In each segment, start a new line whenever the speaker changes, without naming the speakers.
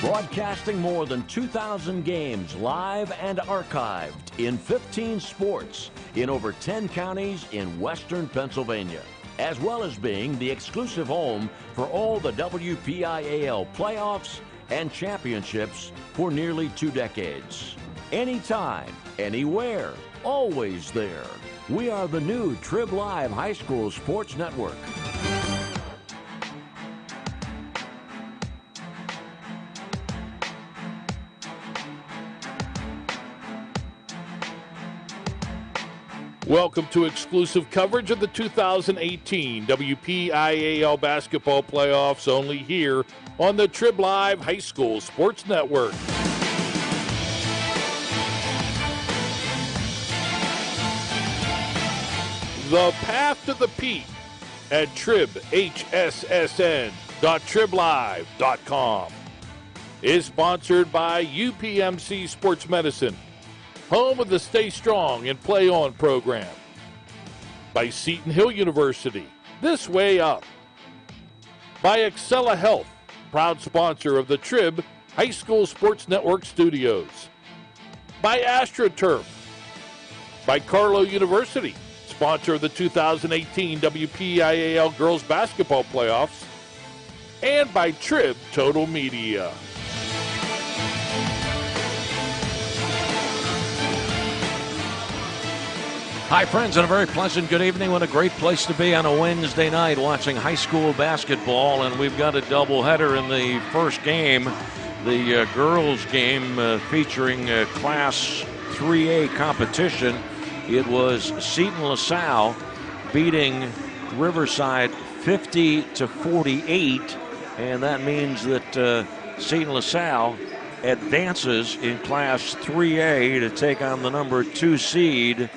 Broadcasting more than 2,000 games live and archived in 15 sports in over 10 counties in western Pennsylvania, as well as being the exclusive home for all the WPIAL playoffs and championships for nearly 2 decades. Anytime, anywhere, always there. We are the new Trib Live High School Sports Network.
Welcome to exclusive coverage of the 2018 WPIAL basketball playoffs, only here on the Trib Live High School Sports Network. The Path to the Peak at tribhssn.triblive.com is sponsored by UPMC Sports Medicine, home of the Stay Strong and Play On program. By Seton Hill University, This Way Up. By Excella Health, proud sponsor of the Trib High School Sports Network studios. By AstroTurf. By Carlow University, sponsor of the 2018 WPIAL Girls Basketball Playoffs. And by Trib Total Media.
Hi, friends, and a very pleasant good evening. What a great place to be on a Wednesday night watching high school basketball. And we've got a doubleheader in the first game, the girls' game featuring Class 3A competition. It was Seton LaSalle beating Riverside 50-48, and that means that Seton LaSalle advances in Class 3A to take on the number 2 seed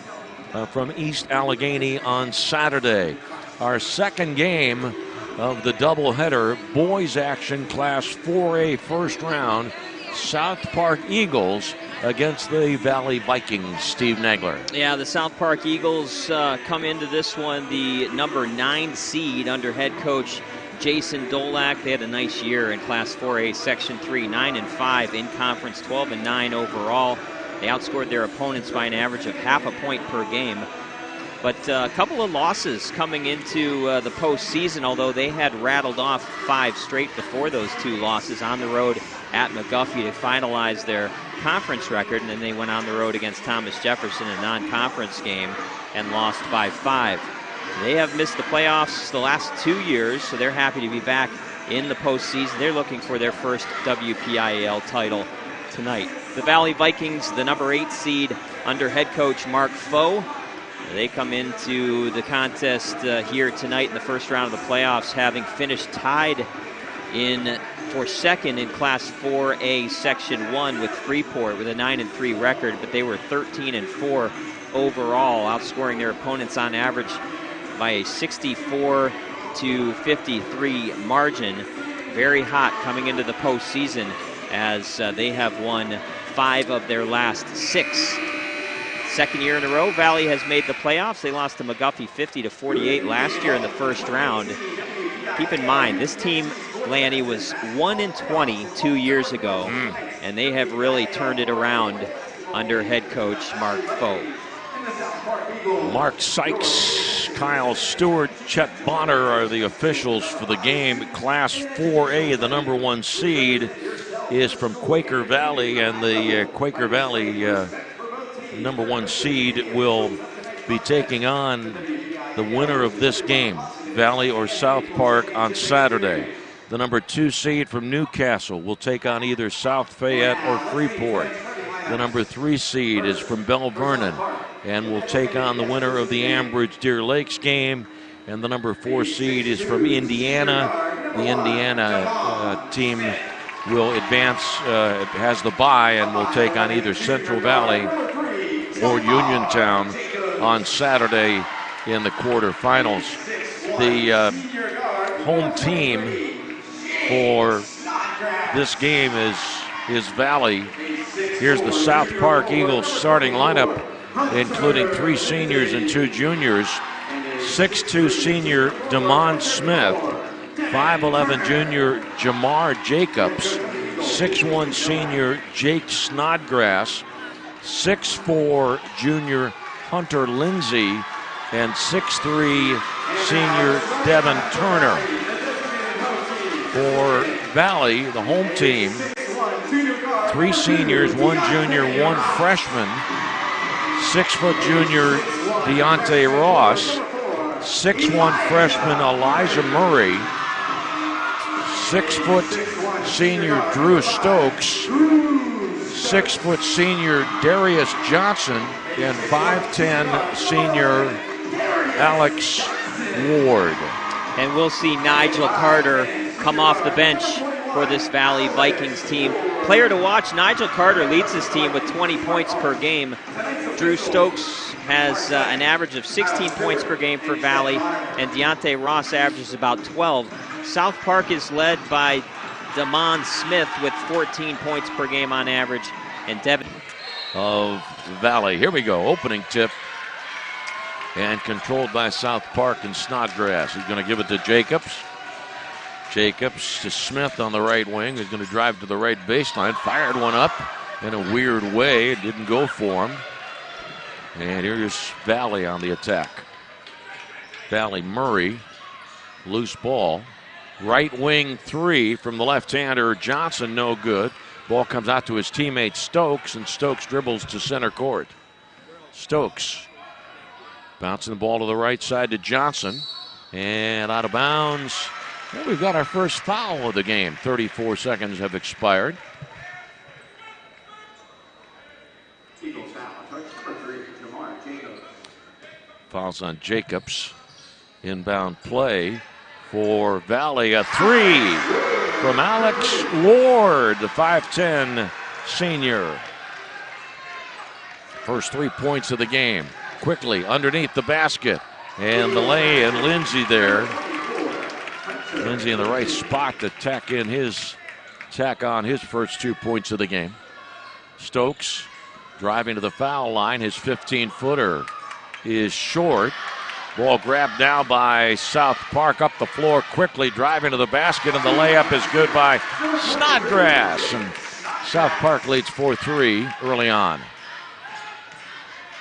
from East Allegheny on Saturday. Our second game of the doubleheader, boys action, Class 4A first round, South Park Eagles against the Valley Vikings. Steve Nagler.
Yeah, the South Park Eagles come into this one the number 9 seed under head coach Jason Dolak. They had a nice year in Class 4A Section 3, 9-5 in conference, 12-9 overall. They outscored their opponents by an average of half a point per game. But a couple of losses coming into the postseason, although they had rattled off 5 straight before those 2 losses on the road at McGuffey to finalize their conference record, and then they went on the road against Thomas Jefferson, a non-conference game, and lost by 5. They have missed the playoffs the last 2 years, so they're happy to be back in the postseason. They're looking for their first WPIAL title tonight. The Valley Vikings, the number 8 seed under head coach Mark Foe. They come into the contest here tonight in the first round of the playoffs, having finished tied for second in Class 4A Section 1 with Freeport with a 9-3 record, but they were 13-4 overall, outscoring their opponents on average by a 64-53 margin. Very hot coming into the postseason, as they have won 5 of their last 6. Second year in a row, Valley has made the playoffs. They lost to McGuffey 50-48 last year in the first round. Keep in mind, this team, Lanny, was 1-20 2 years ago, and they have really turned it around under head coach Mark Foe.
Mark Sykes, Kyle Stewart, Chet Bonner are the officials for the game. Class 4A, the number 1 seed, is from Quaker Valley, and the Quaker Valley number 1 seed will be taking on the winner of this game, Valley or South Park, on Saturday. The number 2 seed from Newcastle will take on either South Fayette or Freeport. The number 3 seed is from Bell Vernon and will take on the winner of the Ambridge Deer Lakes game. And the number 4 seed is from Indiana. The Indiana team will advance, has the bye, and will take on either Central Valley or Uniontown on Saturday in the quarterfinals. The home team for this game is Valley. Here's the South Park Eagles starting lineup, including 3 seniors and 2 juniors. 6'2" senior DeMond Smith, 5'11" junior Jamar Jacobs, 6'1" senior Jake Snodgrass, 6'4" junior Hunter Lindsay, and 6'3" senior Devin Turner. For Valley, the home team, 3 seniors, 1 junior, 1 freshman, 6-foot junior Deontay Ross, 6'1" freshman Elijah Murray, 6-foot senior Drew Stokes, 6-foot senior Darius Johnson, and 5'10" senior Alex Ward.
And we'll see Nigel Carter come off the bench for this Valley Vikings team. Player to watch, Nigel Carter leads his team with 20 points per game. Drew Stokes has an average of 16 points per game for Valley, and Deontay Ross averages about 12. South Park is led by Damon Smith with 14 points per game on average, and Devin
of Valley. Here we go, opening tip, and controlled by South Park and Snodgrass. He's going to give it to Jacobs. Jacobs to Smith on the right wing. He's going to drive to the right baseline. Fired one up in a weird way. It didn't go for him. And here's Valley on the attack. Valley Murray, loose ball. Right wing 3 from the left-hander Johnson, no good. Ball comes out to his teammate Stokes, and Stokes dribbles to center court. Stokes bouncing the ball to the right side to Johnson, and out of bounds. Well, we've got our first foul of the game. 34 seconds have expired. Fouls on Jacobs. Inbound play for Valley. A 3 from Alex Ward, the 5'10" senior. First 3 points of the game. Quickly underneath the basket. And the lay and Lindsay there. Lindsay in the right spot to tack on his first 2 points of the game. Stokes driving to the foul line. His 15-footer is short. Ball grabbed now by South Park up the floor quickly, driving to the basket, and the layup is good by Snodgrass. And South Park leads 4-3 early on.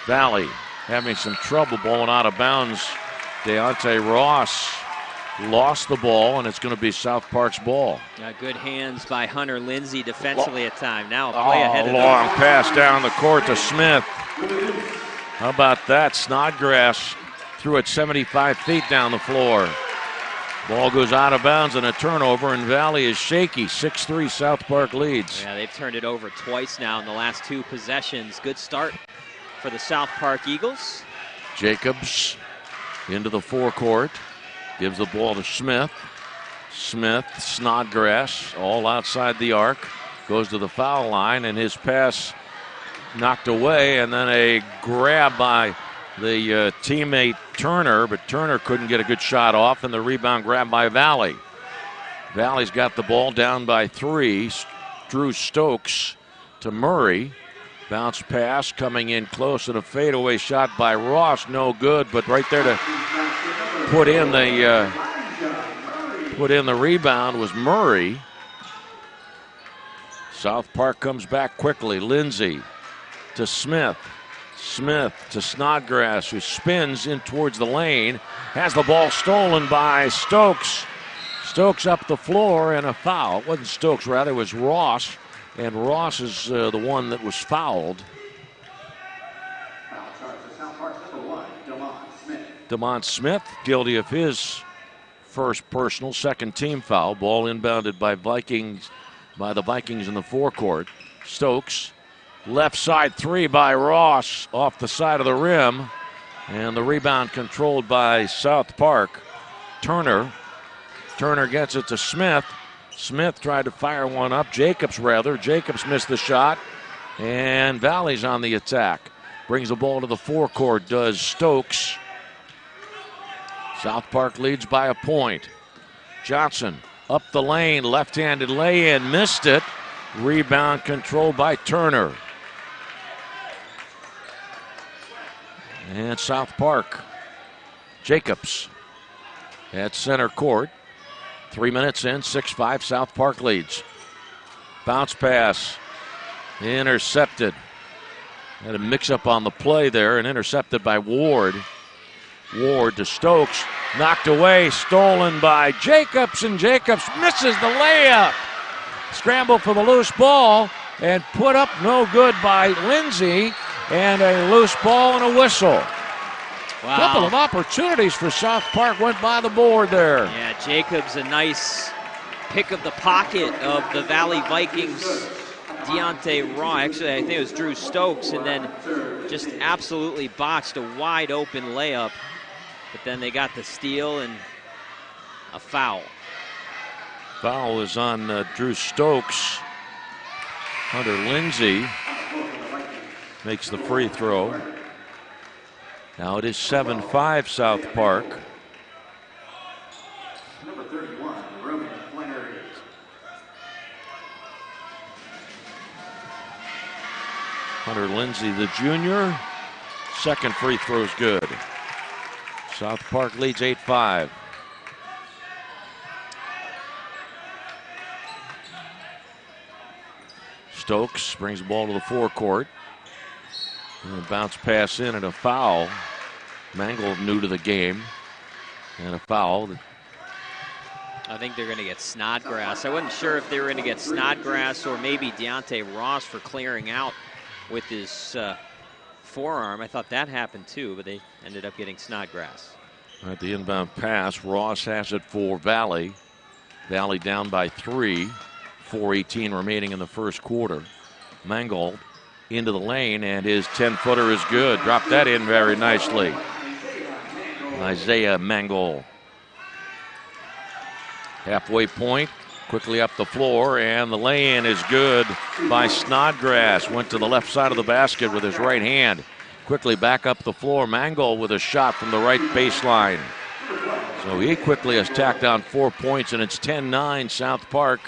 Valley having some trouble balling out of bounds. Deontay Ross lost the ball, and it's going to be South Park's ball.
Good hands by Hunter Lindsay defensively at time. Now a play ahead of
long pass down the court to Smith. How about that? Snodgrass threw it 75 feet down the floor. Ball goes out of bounds and a turnover, and Valley is shaky. 6-3 South Park leads.
Yeah, they've turned it over twice now in the last 2 possessions. Good start for the South Park Eagles.
Jacobs into the forecourt. Gives the ball to Smith. Smith, Snodgrass, all outside the arc. Goes to the foul line, and his pass knocked away, and then a grab by the teammate Turner, but Turner couldn't get a good shot off, and the rebound grabbed by Valley. Valley's got the ball down by 3. Drew Stokes to Murray. Bounce pass coming in close, and a fadeaway shot by Ross, no good, but right there to put in the rebound was Murray. South Park comes back quickly. Lindsay to Smith. Smith to Snodgrass, who spins in towards the lane. Has the ball stolen by Stokes. Stokes up the floor, and a foul. It wasn't Stokes, rather, it was Ross. And Ross is the one that was fouled. Damon Smith, guilty of his first personal, second team foul. Ball inbounded by the Vikings in the forecourt. Stokes, left side 3 by Ross, off the side of the rim. And the rebound controlled by South Park. Turner gets it to Smith. Smith tried to fire one up. Jacobs missed the shot. And Valley's on the attack. Brings the ball to the forecourt, does Stokes. South Park leads by a point. Johnson up the lane, left-handed lay-in, missed it. Rebound controlled by Turner. And South Park, Jacobs at center court. 3 minutes in, 6-5, South Park leads. Bounce pass. Intercepted. Had a mix-up on the play there and intercepted by Ward. Ward to Stokes. Knocked away. Stolen by Jacobs, and Jacobs misses the layup. Scramble for the loose ball and put up no good by Lindsay, and a loose ball and a whistle.
Wow.
Couple of opportunities for South Park went by the board there.
Yeah, Jacobs, a nice pick of the pocket of the Valley Vikings. Deontay Raw, actually I think it was Drew Stokes, and then just absolutely botched a wide open layup. But then they got the steal and a foul.
Foul is on Drew Stokes. Hunter Lindsay makes the free throw. Now it is 7-5 South Park.
Number 31, Roman Lanny.
Hunter Lindsay, the junior. Second free throw is good. South Park leads 8-5. Stokes brings the ball to the forecourt. And a bounce pass in and a foul. Mangold new to the game. And a foul.
I think they're going to get Snodgrass. I wasn't sure if they were going to get Snodgrass or maybe Deontay Ross for clearing out with his forearm. I thought that happened too, but they ended up getting Snodgrass.
At the inbound pass, Ross has it for Valley. Valley down by 3. 4:18 remaining in the first quarter. Mangold into the lane, and his 10-footer is good. Dropped that in very nicely. Isaiah Mangold. Halfway point, quickly up the floor, and the lay-in is good by Snodgrass. Went to the left side of the basket with his right hand. Quickly back up the floor. Mangold with a shot from the right baseline. So he quickly has tacked on 4 points, and it's 10-9. South Park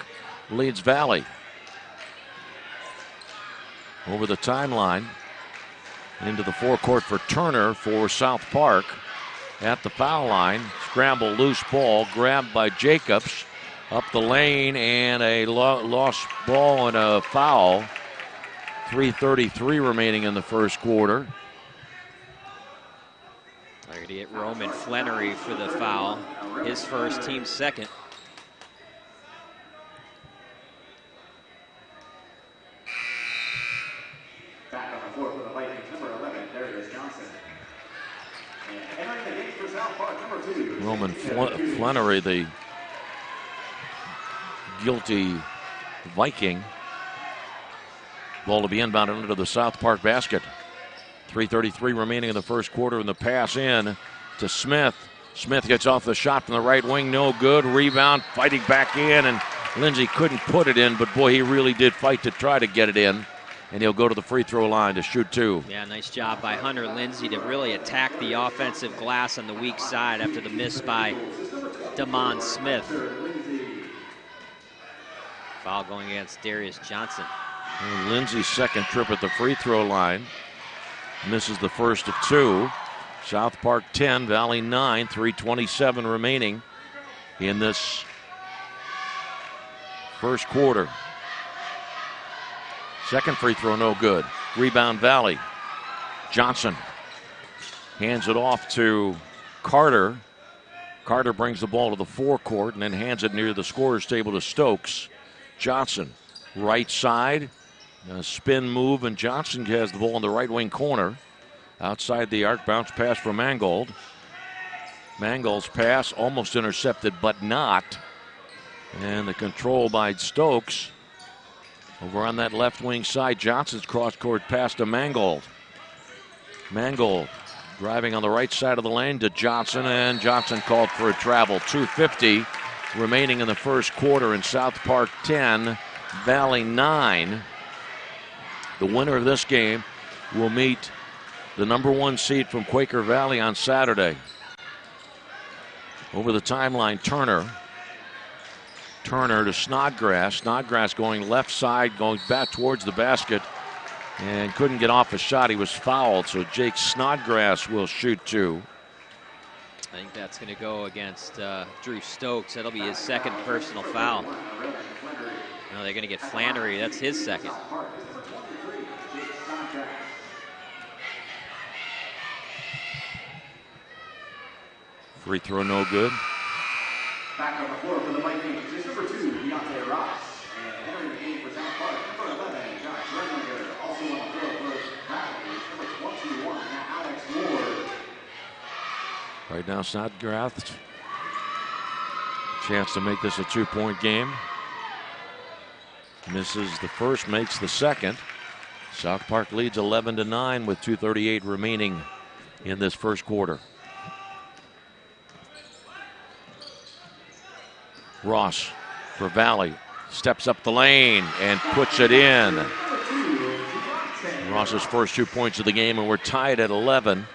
leads Valley. Over the timeline, into the forecourt for Turner for South Park. At the foul line, scramble, loose ball, grabbed by Jacobs. Up the lane, and a lost ball and a foul. 3:33 remaining in the first quarter.
They're going to get Roman Flannery for the foul. His first, team second.
Back on the floor for the Vikings, number 11, Darius Johnson. And entering the game for South Park, number 2.
Roman Flannery, the guilty Viking. Ball to be inbounded into the South Park basket. 3:33 remaining in the first quarter, and the pass in to Smith. Smith gets off the shot from the right wing, no good. Rebound, fighting back in, and Lindsay couldn't put it in, but boy, he really did fight to try to get it in. And he'll go to the free throw line to shoot 2.
Yeah, nice job by Hunter Lindsay to really attack the offensive glass on the weak side after the miss by Damon Smith. Foul going against Darius Johnson.
And Lindsay's second trip at the free throw line. Misses the first of 2. South Park 10, Valley 9, 3:27 remaining in this first quarter. Second free throw, no good. Rebound, Valley. Johnson hands it off to Carter. Carter brings the ball to the forecourt and then hands it near the scorer's table to Stokes. Johnson, right side. A spin move, and Johnson has the ball in the right wing corner. Outside the arc, bounce pass for Mangold. Mangold's pass almost intercepted, but not. And the control by Stokes. Over on that left wing side, Johnson's cross-court pass to Mangold. Mangold driving on the right side of the lane to Johnson, and Johnson called for a travel. 2:50 remaining in the first quarter, in South Park 10, Valley 9. The winner of this game will meet the number 1 seed from Quaker Valley on Saturday. Over the timeline, Turner. Turner to Snodgrass. Snodgrass going left side, going back towards the basket, and couldn't get off a shot. He was fouled, so Jake Snodgrass will shoot 2.
I think that's going to go against Drew Stokes. That'll be his second personal foul. Now they're going to get Flannery. That's his second.
Free throw no good.
Back on the floor for the Vikings is number 2, Deontay Ross. And entering the game for South Park, number 11, Josh Renlinger. Also on the floor for Frattare, number 21, Alex Ward.
Right now, Snodgrass. Chance to make this a 2-point game. Misses the first, makes the second. South Park leads 11-9 with 2:38 remaining in this first quarter. Ross for Valley, steps up the lane and puts it in. Ross's first 2 points of the game, and we're tied at 11.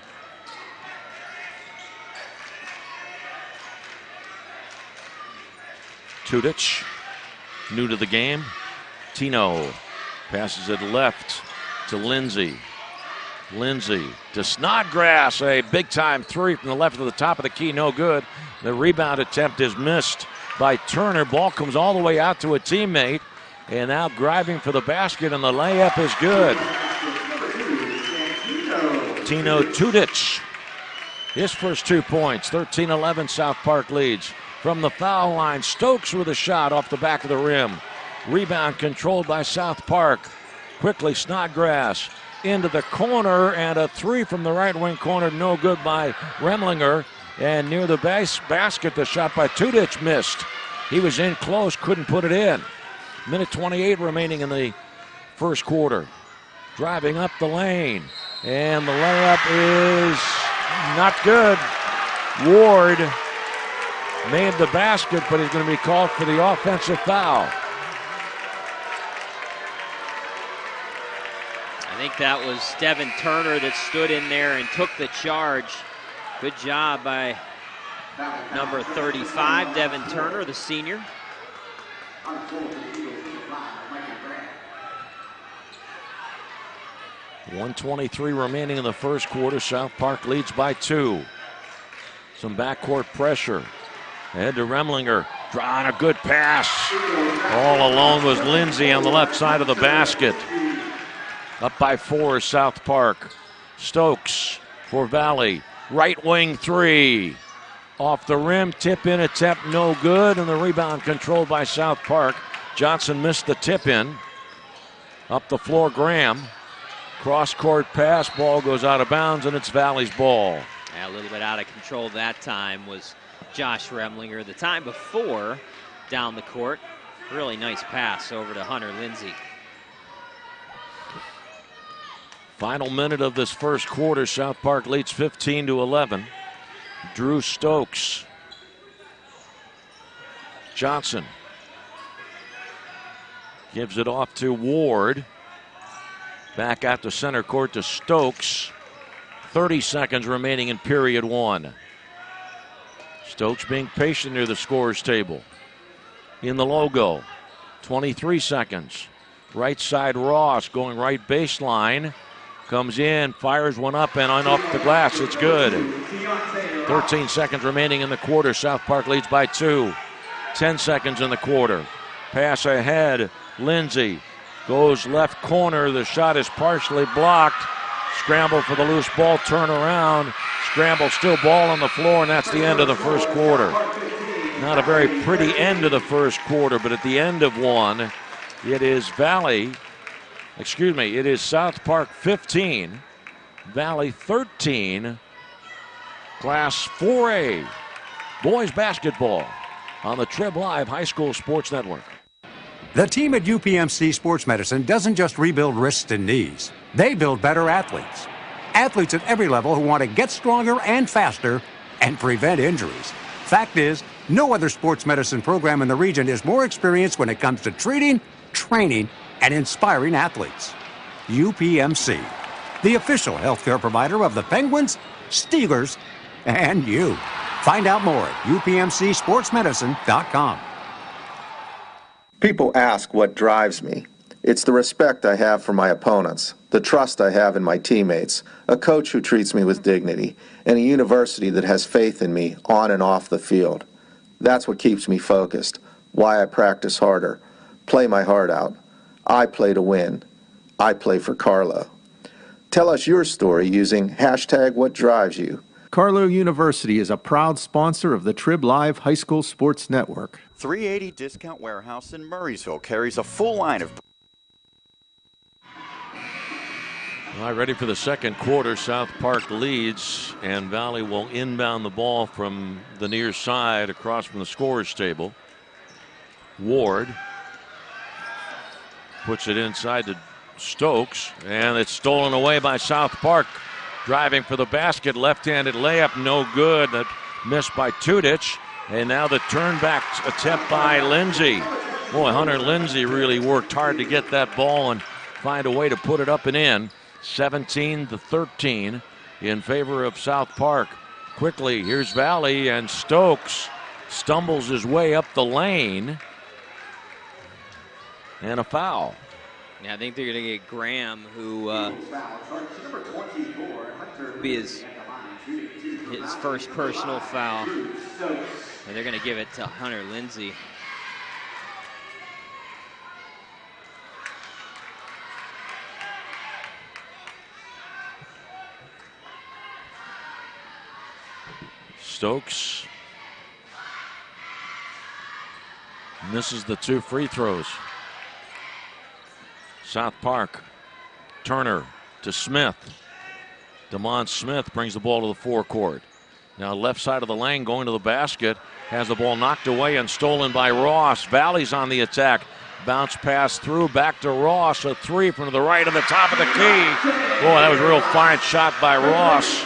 Tudich, new to the game. Tino passes it left to Lindsay. Lindsay to Snodgrass, a big-time three from the left of the top of the key, no good. The rebound attempt is missed by Turner. Ball comes all the way out to a teammate, and now driving for the basket, and the layup is good. Tino Tudich, his first 2 points. 13-11 South Park leads. From the foul line, Stokes with a shot off the back of the rim. Rebound controlled by South Park. Quickly Snodgrass into the corner, and a three from the right wing corner, no good by Remlinger. And near the basket, the shot by Tudich missed. He was in close, couldn't put it in. Minute 28 remaining in the first quarter. Driving up the lane, and the layup is not good. Ward made the basket, but he's going to be called for the offensive foul.
I think that was Devin Turner that stood in there and took the charge. Good job by number 35, Devin Turner, the senior.
1:23 remaining in the first quarter. South Park leads by 2. Some backcourt pressure. Ahead to Remlinger. Drawing a good pass. All alone was Lindsay on the left side of the basket. Up by 4 is South Park. Stokes for Valley. Right wing three. Off the rim, tip in attempt, no good, and the rebound controlled by South Park. Johnson missed the tip in. Up the floor, Graham. Cross-court pass, ball goes out of bounds, and it's Valley's ball.
Yeah, a little bit out of control that time was Josh Remlinger. The time before, down the court, really nice pass over to Hunter Lindsay.
Final minute of this first quarter. South Park leads 15-11. Drew Stokes. Johnson gives it off to Ward. Back out to center court to Stokes. 30 seconds remaining in period 1. Stokes being patient near the scorer's table. In the logo. 23 seconds. Right side Ross going right baseline. Comes in, fires one up and on off the glass. It's good. 13 seconds remaining in the quarter. South Park leads by 2. 10 seconds in the quarter. Pass ahead. Lindsay goes left corner. The shot is partially blocked. Scramble for the loose ball. Turn around. Scramble, still ball on the floor, and that's the end of the first quarter. Not a very pretty end of the first quarter, but at the end of one, it is it is South Park 15, Valley 13, Class 4A boys basketball on the Trib Live High School Sports Network.
The team at UPMC Sports Medicine doesn't just rebuild wrists and knees. They build better athletes. Athletes at every level who want to get stronger and faster and prevent injuries. Fact is, no other sports medicine program in the region is more experienced when it comes to treating, training, and inspiring athletes. UPMC, the official healthcare provider of the Penguins, Steelers, and you. Find out more at upmcsportsmedicine.com.
People ask what drives me. It's the respect I have for my opponents, the trust I have in my teammates, a coach who treats me with dignity, and a university that has faith in me on and off the field. That's what keeps me focused, why I practice harder. play my heart out. I play to win. I play for Carlo. Tell us your story using #WhatDriveSYou.
Carlo University is a proud sponsor of the Trib Live High School Sports Network.
380 Discount Warehouse in Murraysville carries a full line of...
All right, ready for the second quarter. South Park leads, and Valley will inbound the ball from the near side across from the scorer's table. Ward puts it inside to Stokes, and it's stolen away by South Park. Driving for the basket, left-handed layup, no good. That missed by Tudich. And now the turn-back attempt by Lindsay. Boy, Hunter Lindsay really worked hard to get that ball and find a way to put it up and in. 17-13 in favor of South Park. Quickly, here's Valley, and Stokes stumbles his way up the lane. And a foul.
Yeah, I think they're going to get Graham, who be his first personal foul. And they're going to give it to Hunter Lindsay.
Stokes misses the 2 free throws. South Park, Turner to Smith. DeMond Smith brings the ball to the forecourt. Now left side of the lane going to the basket. Has the ball knocked away and stolen by Ross. Valley's on the attack. Bounce pass through, back to Ross. A 3 from the right on the top of the key. Boy, that was a real fine shot by Ross.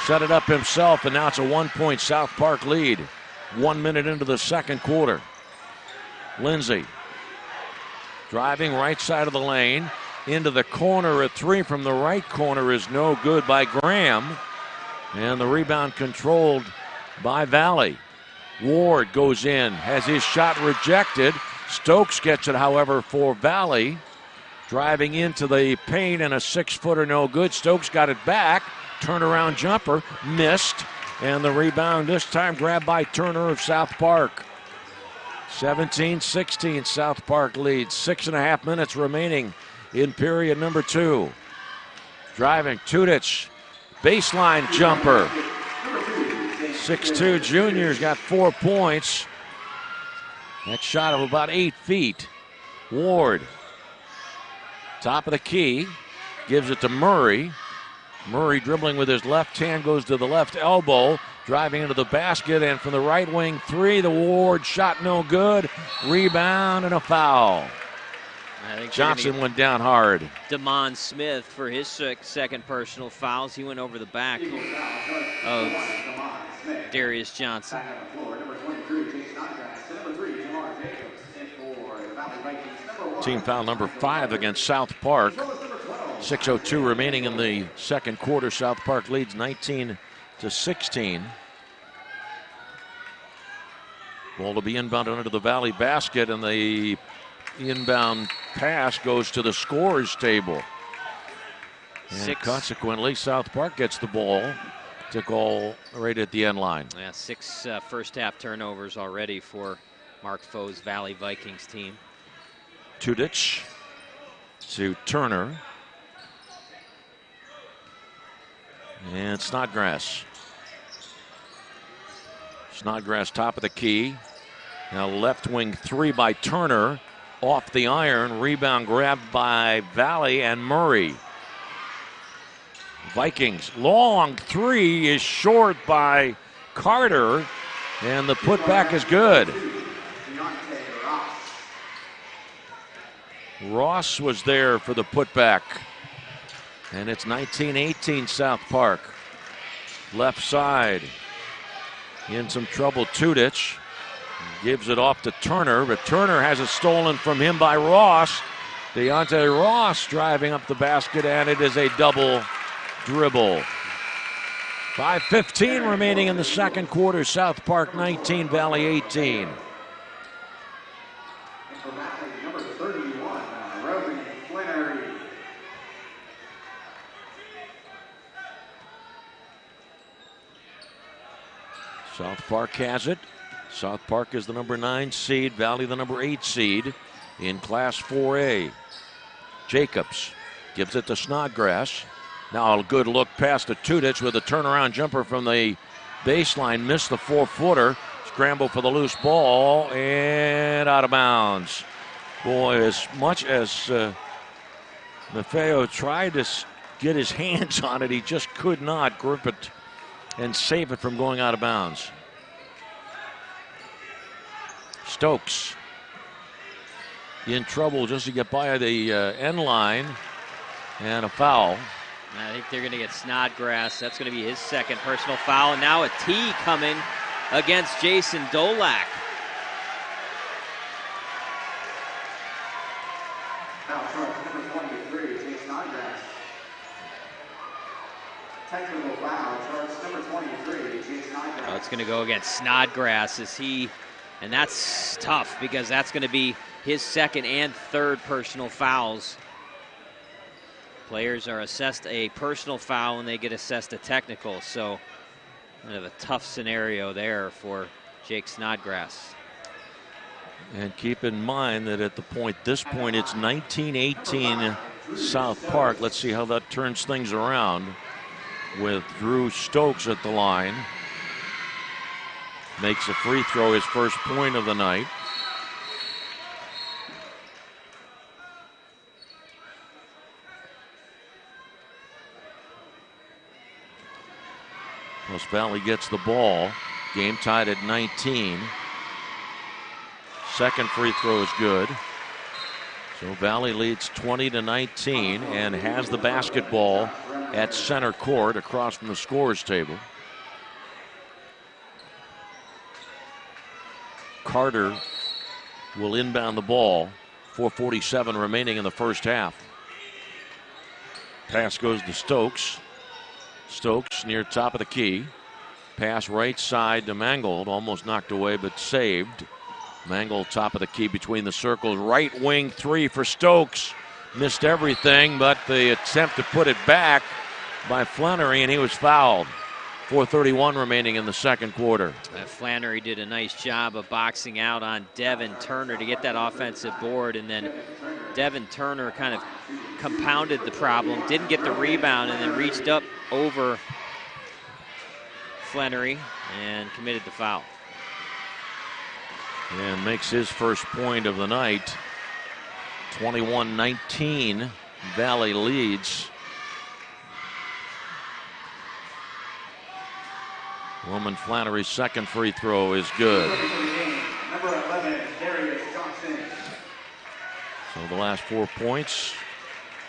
Set it up himself, and now it's a 1-point South Park lead. 1 minute into the second quarter. Lindsay driving right side of the lane into the corner. A 3 from the right corner is no good by Graham. And the rebound controlled by Valley. Ward goes in, has his shot rejected. Stokes gets it, however, for Valley. Driving into the paint, and a 6-footer no good. Stokes got it back. Turnaround jumper, missed. And the rebound this time grabbed by Turner of South Park. 17-16, South Park leads. 6.5 minutes remaining in period number 2. Driving, Tudich, baseline jumper. 6'2" junior's got 4 points. That shot of about 8 feet. Ward, top of the key, gives it to Murray. Murray dribbling with his left hand, goes to the left elbow, driving into the basket, and from the right wing 3, the Ward shot no good. Rebound and a foul.
I think
Johnson went down hard.
DeMond Smith for his second personal fouls. He went over the back of Darius Johnson.
Team foul number 5 against South Park. 6:02 remaining in the second quarter. South Park leads 19-16. Ball to be inbounded under the Valley basket, and the inbound pass goes to the scorer's table. And consequently, South Park gets the ball to goal right at the end line.
Yeah, 6 first half turnovers already for Mark Foe's Valley Vikings team.
Tudich to Turner. And Snodgrass. Snodgrass top of the key. Now left wing 3 by Turner. Off the iron. Rebound grabbed by Valley and Murray. Vikings. Long 3 is short by Carter. And the putback is good. Ross was there for the putback. And it's 19-18 South Park. Left side. In some trouble, Tudich. Gives it off to Turner, but Turner has it stolen from him by Ross. Deontay Ross driving up the basket, and it is a double dribble. 5:15 remaining in the second quarter. South Park 19, Valley 18. South Park has it. South Park is the number 9 seed, Valley the number 8 seed. in Class 4A. Jacobs gives it to Snodgrass. Now a good look past to Tudich with a turnaround jumper from the baseline. Missed the 4-footer. Scramble for the loose ball and out of bounds. Boy, as much as Maffeo tried to get his hands on it, he just could not grip it and save it from going out of bounds. Stokes in trouble just to get by the end line, and a foul.
I think they're going to get Snodgrass. That's going to be his second personal foul. And now a tee coming against Jason Dolak.
Foul charge number 23, Jay Snodgrass. Technical foul charge number 23, Jay Snodgrass.
Oh, it's going to go against Snodgrass and that's tough because that's going to be his second and third personal fouls. Players are assessed a personal foul and they get assessed a technical, so kind of a tough scenario there for Jake Snodgrass.
And keep in mind that at this point, it's 19-18 South Park. Let's see how that turns things around with Drew Stokes at the line. Makes a free throw, his first point of the night. Plus Valley gets the ball. Game tied at 19. Second free throw is good. So Valley leads 20-19 and has the basketball at center court across from the scorer's table. Carter will inbound the ball. 4:47 remaining in the first half. Pass goes to Stokes. Stokes near top of the key. Pass right side to Mangold. Almost knocked away but saved. Mangold top of the key between the circles. Right wing three for Stokes. Missed everything but the attempt to put it back by Flannery, and he was fouled. 4:31 remaining in the second quarter.
Flannery did a nice job of boxing out on Devin Turner to get that offensive board, and then Devin Turner kind of compounded the problem, didn't get the rebound, and then reached up over Flannery and committed the foul.
And makes his first point of the night. 21-19, Valley leads. Roman Flannery's second free throw is good.
Number 11, Darius Johnson.
So the last 4 points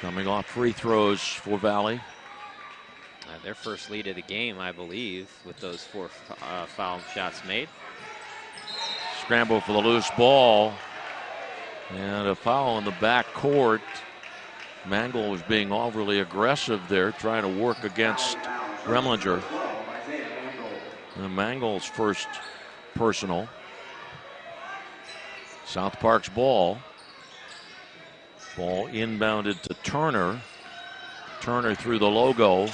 coming off free throws for Valley.
Their first lead of the game, I believe, with those 4 foul shots made.
Scramble for the loose ball. And a foul in the back court. Mangold was being overly aggressive there, trying to work against Remlinger. And Mangold's first personal. South Park's ball. Ball inbounded to Turner. Turner through the logo.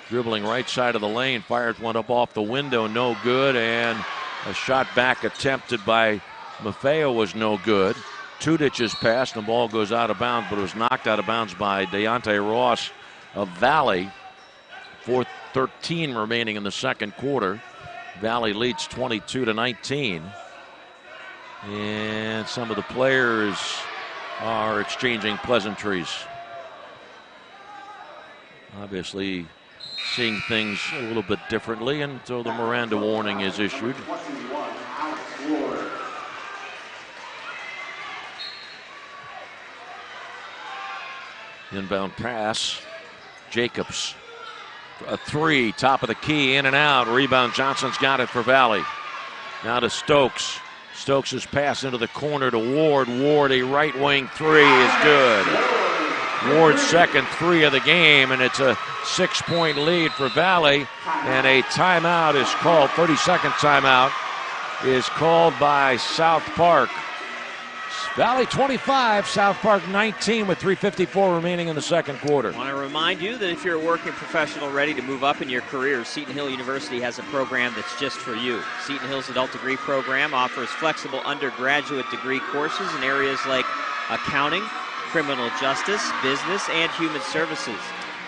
Dribbling right side of the lane. Fires one up off the window. No good. And a shot back attempted by Maffeo was no good. Tudich's pass, and the ball goes out of bounds, but it was knocked out of bounds by Deontay Ross of Valley. 4:13 remaining in the second quarter. Valley leads 22-19. And some of the players are exchanging pleasantries. Obviously seeing things a little bit differently until the Miranda warning is issued. Inbound pass. Jacobs. A three, top of the key, in and out. Rebound, Johnson's got it for Valley. Now to Stokes. Stokes' pass into the corner to Ward. Ward, a right wing three is good. Ward's second three of the game, and it's a 6-point lead for Valley. And a timeout is called, 32nd timeout is called by South Park. Valley 25, South Park 19 with 3:54 remaining in the second quarter.
I want to remind you that if you're a working professional ready to move up in your career, Seton Hill University has a program that's just for you. Seton Hill's adult degree program offers flexible undergraduate degree courses in areas like accounting, criminal justice, business, and human services.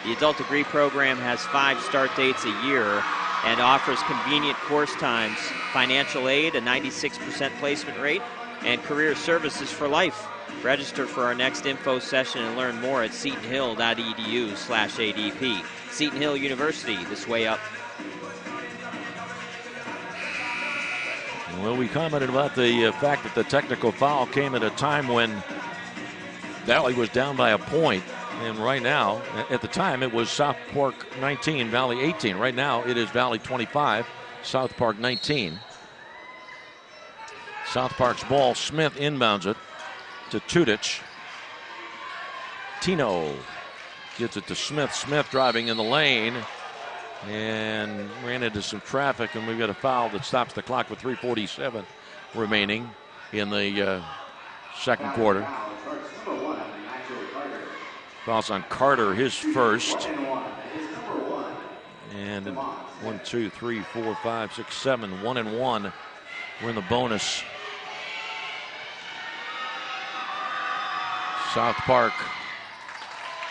The adult degree program has 5 start dates a year and offers convenient course times, financial aid, a 96% placement rate, and career services for life. Register for our next info session and learn more at setonhill.edu/ADP. Seton Hill University, this way up.
Well, we commented about the fact that the technical foul came at a time when Valley was down by a point. And right now, at the time, it was South Park 19, Valley 18. Right now, it is Valley 25, South Park 19. South Park's ball. Smith inbounds it to Tudich. Tino gets it to Smith. Smith driving in the lane and ran into some traffic, and we've got a foul that stops the clock with 3:47 remaining in the second quarter. Fouls on Carter, his first. And 1, 2, 3, 4, 5, 6, 7, 1 and 1. We're in the bonus. South Park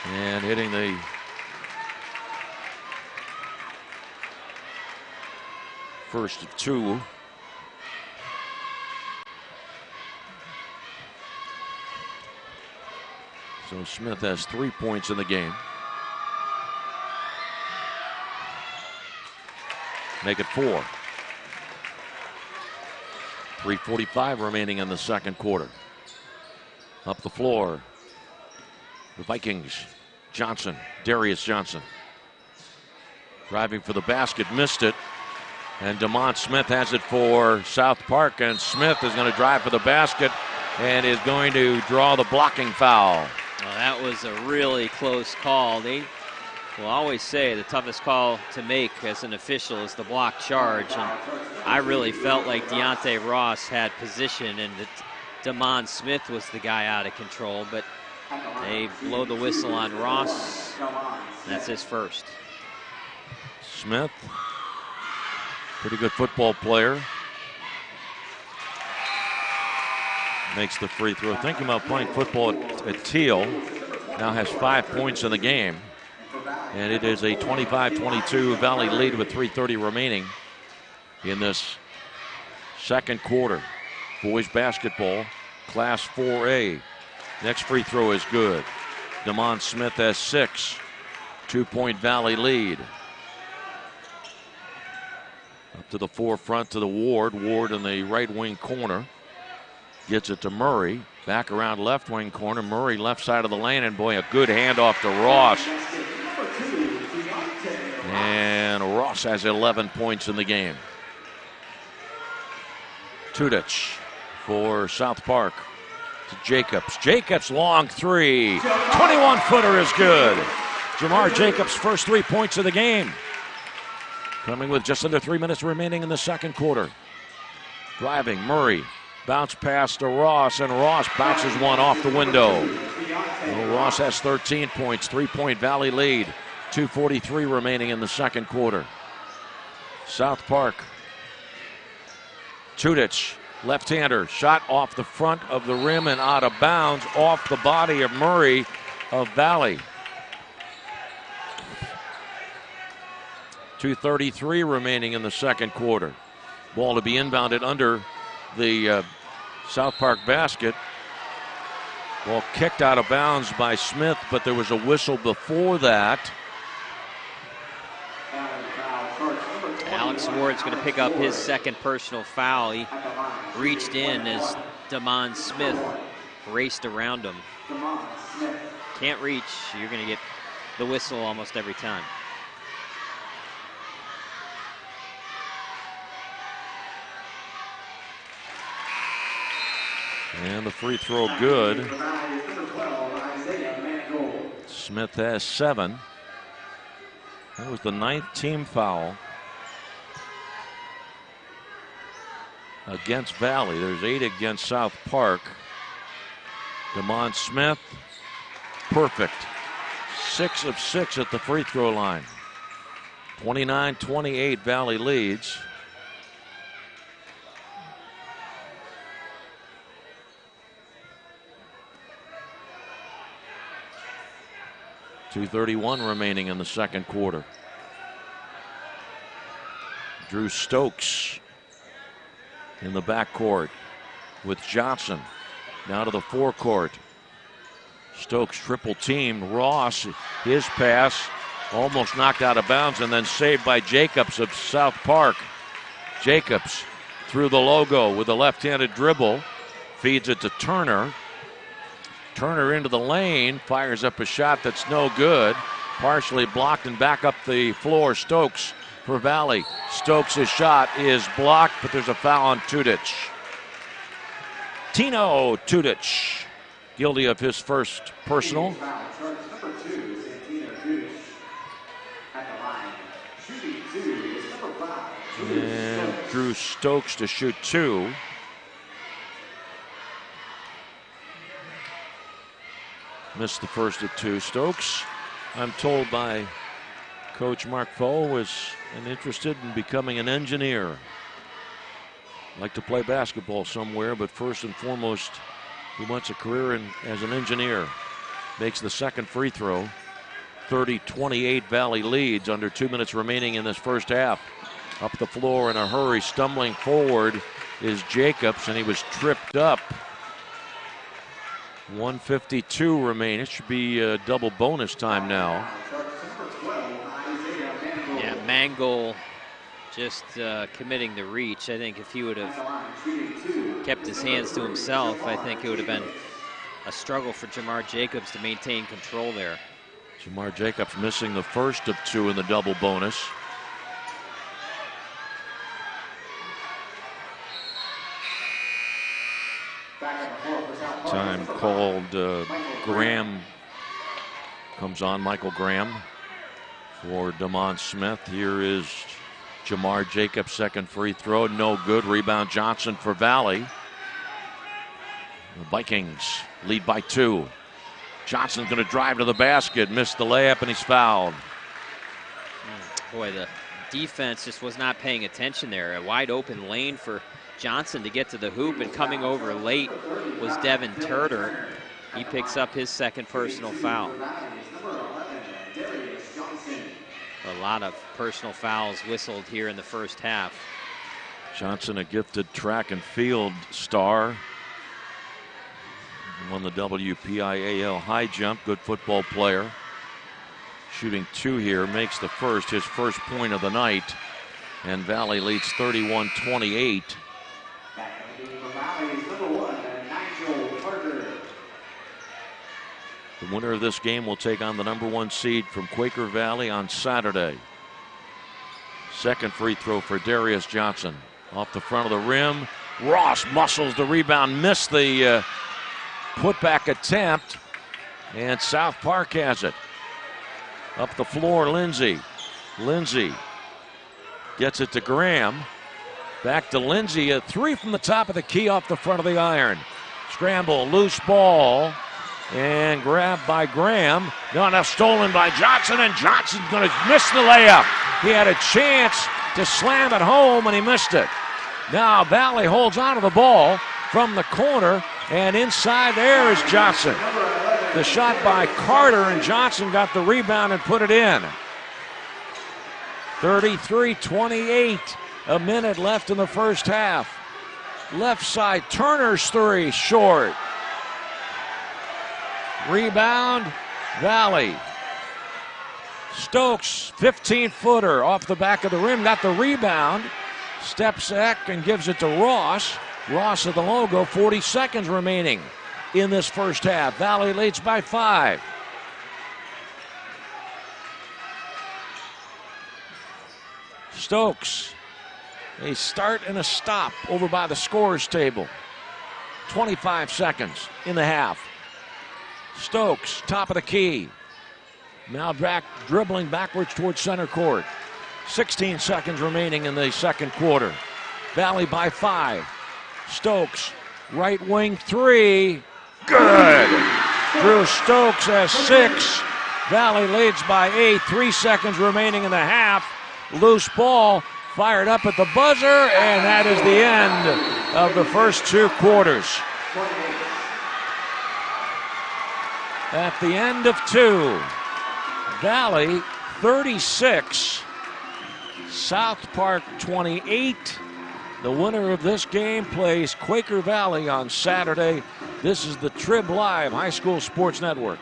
and hitting the first of 2. So Smith has 3 points in the game. Make it 4. 3:45 remaining in the second quarter. Up the floor, the Vikings. Johnson, Darius Johnson. Driving for the basket, missed it. And DeMont Smith has it for South Park, and Smith is going to drive for the basket and is going to draw the blocking foul.
Well, that was a really close call. They will always say the toughest call to make as an official is the block charge. And I really felt like Deontay Ross had position and that DeMont Smith was the guy out of control. But they blow the whistle on Ross. That's his first.
Smith, pretty good football player. Makes the free throw. Thinking about playing football at Teal. Now has 5 points in the game. And it is a 25-22 Valley lead with 3:30 remaining in this second quarter. Boys basketball, Class 4A. Next free throw is good. DeMont Smith has 6. 2-point Valley lead. Up to the forefront to the Ward. Ward in the right wing corner. Gets it to Murray. Back around left wing corner. Murray left side of the lane. And boy, a good handoff to Ross. And Ross has 11 points in the game. Tudich for South Park to Jacobs. Jacobs long 3. 21-footer is good. Jamar Jacobs' first 3 points of the game. Coming with just under 3 minutes remaining in the second quarter. Driving, Murray. Bounce pass to Ross, and Ross bounces one off the window. Well, Ross has 13 points, 3-point Valley lead. 2:43 remaining in the second quarter. South Park. Tudich, left-hander, shot off the front of the rim and out of bounds off the body of Murray of Valley. 2:33 remaining in the second quarter. Ball to be inbounded under the South Park basket. Ball kicked out of bounds by Smith, but there was a whistle before that.
Alex Ward's going to pick up his second personal foul. He reached in as DeMont Smith raced around him. Can't reach, you're going to get the whistle almost every time.
And the free throw good. Smith has 7. That was the 9th team foul against Valley. There's 8 against South Park. Damon Smith, perfect. 6 of 6 at the free throw line. 29-28, Valley leads. .231 remaining in the second quarter. Drew Stokes in the backcourt with Johnson. Now to the forecourt. Stokes triple teamed. Ross, his pass almost knocked out of bounds and then saved by Jacobs of South Park. Jacobs through the logo with a left-handed dribble. Feeds it to Turner. Turner into the lane, fires up a shot that's no good. Partially blocked and back up the floor. Stokes for Valley. Stokes' shot is blocked, but there's a foul on Tudic. Tino Tudic, guilty of his first personal. And Drew Stokes to shoot 2. Missed the first of 2. Stokes, I'm told by Coach Mark Foe, was interested in becoming an engineer. Like to play basketball somewhere, but first and foremost, he wants a career as an engineer. Makes the second free throw. 30-28 Valley leads, under 2 minutes remaining in this first half. Up the floor in a hurry, stumbling forward is Jacobs, and he was tripped up. 1:52 remain. It should be double bonus time now.
Yeah, Mangold just committing the reach. I think if he would have kept his hands to himself, I think it would have been a struggle for Jamar Jacobs to maintain control there.
Jamar Jacobs missing the first of 2 in the double bonus. Time called. Graham comes on, Michael Graham for Damon Smith. Here is Jamar Jacobs' second free throw, no good. Rebound Johnson for Valley. The Vikings lead by 2. Johnson's going to drive to the basket, missed the layup, and he's fouled.
Boy, the defense just was not paying attention there. A wide open lane for Johnson to get to the hoop, and coming over late was Devin Turner. He picks up his second personal foul. A lot of personal fouls whistled here in the first half.
Johnson, a gifted track and field star. Won the WPIAL high jump, good football player. Shooting 2 here, makes the first, his first point of the night. And Valley leads 31-28. The winner of this game will take on the #1 seed from Quaker Valley on Saturday. Second free throw for Darius Johnson. Off the front of the rim. Ross muscles the rebound, missed the putback attempt. And South Park has it. Up the floor, Lindsay. Lindsay gets it to Graham. Back to Lindsay. A 3 from the top of the key off the front of the iron. Scramble, loose ball. And grabbed by Graham. Now stolen by Johnson, and Johnson's going to miss the layup. He had a chance to slam it home, and he missed it. Now Valley holds onto the ball from the corner, and inside there is Johnson. The shot by Carter, and Johnson got the rebound and put it in. 33-28, a minute left in the first half. Left side, Turner's 3, short. Rebound, Valley. Stokes, 15-footer off the back of the rim, got the rebound. Steps back and gives it to Ross. Ross of the logo, 40 seconds remaining in this first half. Valley leads by 5. Stokes, a start and a stop over by the scorer's table. 25 seconds in the half. Stokes, top of the key. Now back, dribbling backwards towards center court. 16 seconds remaining in the second quarter. Valley by 5. Stokes, right wing 3. Good! Drew Stokes has 6. Valley leads by 8. 3 seconds remaining in the half. Loose ball fired up at the buzzer, and that is the end of the first 2 quarters. At the end of 2, Valley 36, South Park 28. The winner of this game plays Quaker Valley on Saturday. This is the Trib Live High School Sports Network.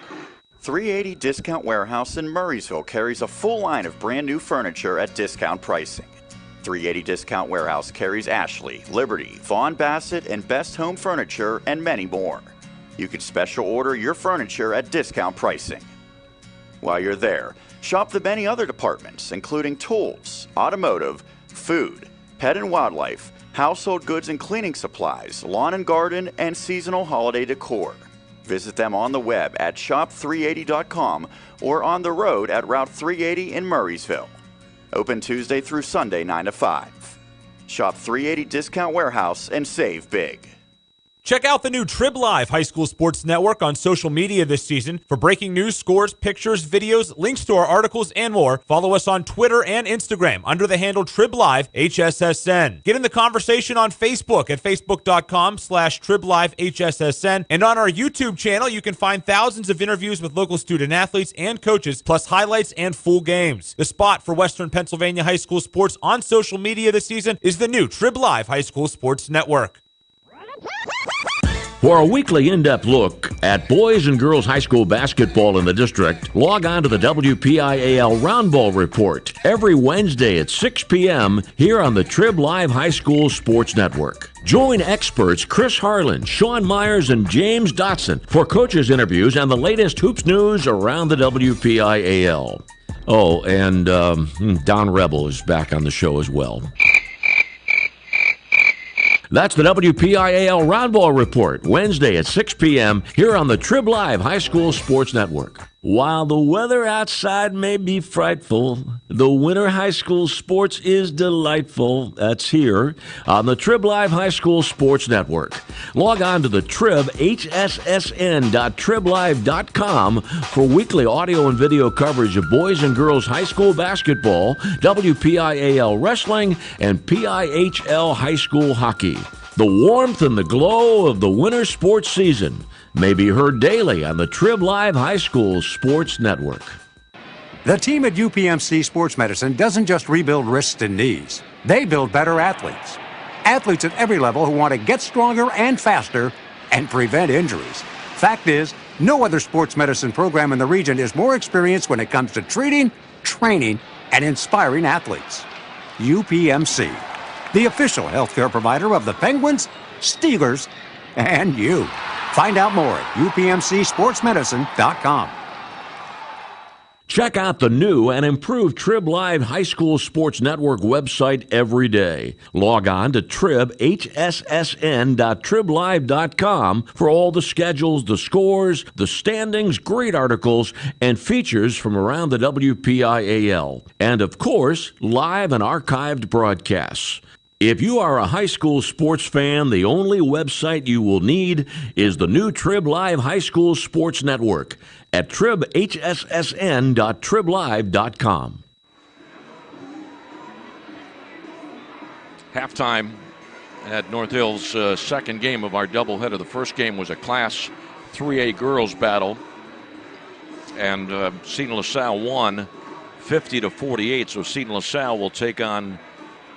380 Discount Warehouse in Murraysville carries a full line of brand new furniture at discount pricing. 380 Discount Warehouse carries Ashley, Liberty, Vaughn Bassett, and Best Home Furniture, and many more. You can special order your furniture at discount pricing. While you're there, shop the many other departments, including tools, automotive, food, pet and wildlife, household goods and cleaning supplies, lawn and garden, and seasonal holiday decor. Visit them on the web at shop380.com or on the road at Route 380 in Murraysville. Open Tuesday through Sunday 9 to 5. Shop 380 Discount Warehouse and save big.
Check out the new Trib Live High School Sports Network on social media this season. For breaking news, scores, pictures, videos, links to our articles, and more, follow us on Twitter and Instagram under the handle Trib Live HSSN. Get in the conversation on Facebook at facebook.com/Trib Live HSSN. And on our YouTube channel, you can find thousands of interviews with local student athletes and coaches, plus highlights and full games. The spot for Western Pennsylvania high school sports on social media this season is the new Trib Live High School Sports Network.
For a weekly in-depth look at boys and girls high school basketball in the district, log on to the WPIAL Roundball Report every Wednesday at 6 p.m. here on the Trib Live High School Sports Network. Join experts Chris Harlan, Sean Myers, and James Dotson for coaches' interviews and the latest hoops news around the WPIAL. Oh, and Don Rebel is back on the show as well. That's the WPIAL Roundball Report, Wednesday at 6 p.m. here on the Trib Live High School Sports Network. While the weather outside may be frightful, the winter high school sports is delightful. That's here on the Trib Live High School Sports Network. Log on to the Trib, hssn.triblive.com for weekly audio and video coverage of boys and girls high school basketball, WPIAL wrestling, and PIHL high school hockey. The warmth and the glow of the winter sports season may be heard daily on the Trib Live High School Sports Network.
The team at UPMC Sports Medicine doesn't just rebuild wrists and knees. They build better athletes. Athletes at every level who want to get stronger and faster and prevent injuries. Fact is, no other sports medicine program in the region is more experienced when it comes to treating, training, and inspiring athletes. UPMC, the official healthcare provider of the Penguins, Steelers, and you. Find out more at upmcsportsmedicine.com.
Check out the new and improved Trib Live High School Sports Network website every day. Log on to Trib, hssn.triblive.com for all the schedules, the scores, the standings, great articles, and features from around the WPIAL. And, of course, live and archived broadcasts. If you are a high school sports fan, the only website you will need is the new Trib Live High School Sports Network at hssn.triblive.com. Halftime at North Hill's second game of our doubleheader. The first game was a Class 3A girls battle, and Seton LaSalle won 50-48. So Seton LaSalle will take on